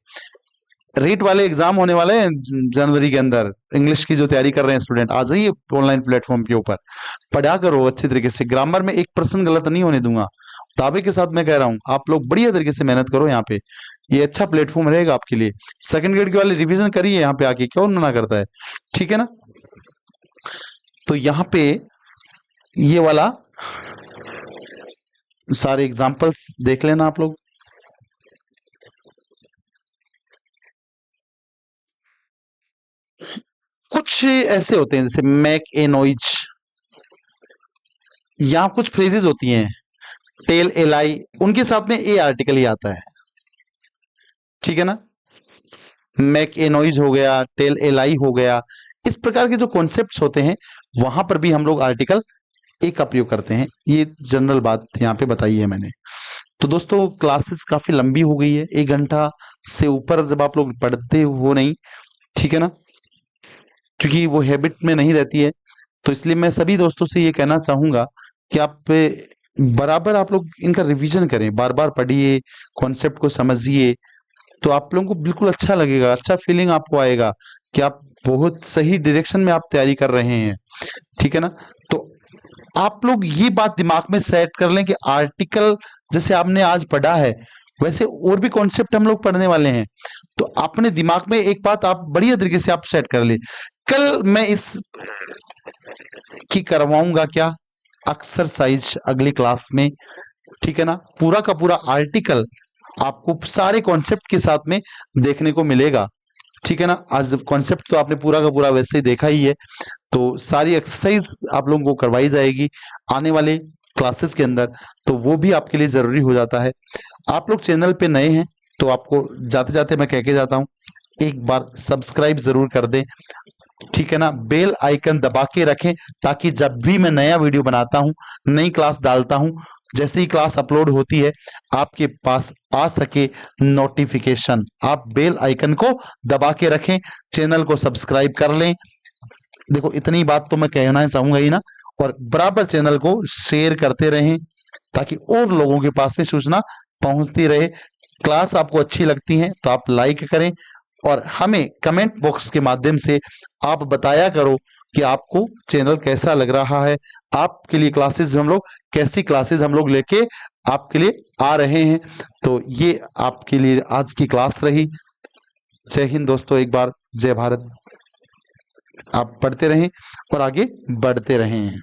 रीट वाले एग्जाम होने वाले हैं जनवरी के अंदर, इंग्लिश की जो तैयारी कर रहे हैं स्टूडेंट, आ जाइए ऑनलाइन प्लेटफॉर्म के ऊपर, पढ़ा करो अच्छी तरीके से। ग्रामर में एक पर्सन गलत नहीं होने दूंगा, दावे के साथ मैं कह रहा हूं। आप लोग बढ़िया तरीके से मेहनत करो यहाँ पे, ये अच्छा प्लेटफॉर्म रहेगा आपके लिए। सेकंड ग्रेड के वाले रिवीजन करिए यहाँ पे आके, क्यों मना करता है, ठीक है ना। तो यहाँ पे ये वाला सारे एग्जाम्पल्स देख लेना आप लोग। कुछ ऐसे होते हैं जैसे मेक ए नॉइज, यहां कुछ फ्रेजेस होती हैं, टेल ए लाई, उनके साथ में ए आर्टिकल ही आता है, ठीक है ना। मेक ए नॉइज हो गया, टेल ए लाई हो गया, इस प्रकार के जो कॉन्सेप्ट्स होते हैं वहां पर भी हम लोग आर्टिकल ए का प्रयोग करते हैं। ये जनरल बात यहाँ पे बताई है मैंने। तो दोस्तों क्लासेस काफी लंबी हो गई है, 1 घंटा से ऊपर जब आप लोग पढ़ते हो नहीं, ठीक है ना, क्योंकि वो हैबिट में नहीं रहती है। तो इसलिए मैं सभी दोस्तों से ये कहना चाहूंगा कि आप बराबर आप लोग इनका रिवीजन करें, बार बार पढ़िए, कॉन्सेप्ट को समझिए, तो आप लोगों को बिल्कुल अच्छा लगेगा, अच्छा फीलिंग आपको आएगा कि आप बहुत सही डायरेक्शन में आप तैयारी कर रहे हैं, ठीक है ना। तो आप लोग ये बात दिमाग में सेट कर लें कि आर्टिकल जैसे आपने आज पढ़ा है, वैसे और भी कॉन्सेप्ट हम लोग पढ़ने वाले हैं। तो अपने दिमाग में एक बात आप बढ़िया तरीके से आप सेट कर ले, कल मैं इस की करवाऊंगा क्या एक्सरसाइज अगली क्लास में, ठीक है ना। पूरा का पूरा आर्टिकल आपको सारे कॉन्सेप्ट के साथ में देखने को मिलेगा, ठीक है ना। आज कॉन्सेप्ट तो आपने पूरा का पूरा वैसे ही देखा ही है, तो सारी एक्सरसाइज आप लोगों को करवाई जाएगी आने वाले क्लासेस के अंदर, तो वो भी आपके लिए जरूरी हो जाता है। आप लोग चैनल पे नए हैं तो आपको जाते जाते मैं कह के जाता हूं, एक बार सब्सक्राइब जरूर कर दें, ठीक है ना। बेल आइकन दबा के रखें ताकि जब भी मैं नया वीडियो बनाता हूं, नई क्लास डालता हूं, जैसे ही क्लास अपलोड होती है आपके पास आ सके नोटिफिकेशन, आप बेल आइकन को दबा के रखें, चैनल को सब्सक्राइब कर लें। देखो इतनी बात तो मैं कहना चाहूंगा ही ना, और बराबर चैनल को शेयर करते रहें ताकि और लोगों के पास में सूचना पहुंचती रहे। क्लास आपको अच्छी लगती है तो आप लाइक करें और हमें कमेंट बॉक्स के माध्यम से आप बताया करो कि आपको चैनल कैसा लग रहा है, आपके लिए क्लासेस हम लोग कैसी क्लासेस हम लोग लेके आपके लिए आ रहे हैं। तो ये आपके लिए आज की क्लास रही। जय हिंद दोस्तों, एक बार जय भारत। आप पढ़ते रहें और आगे बढ़ते रहें।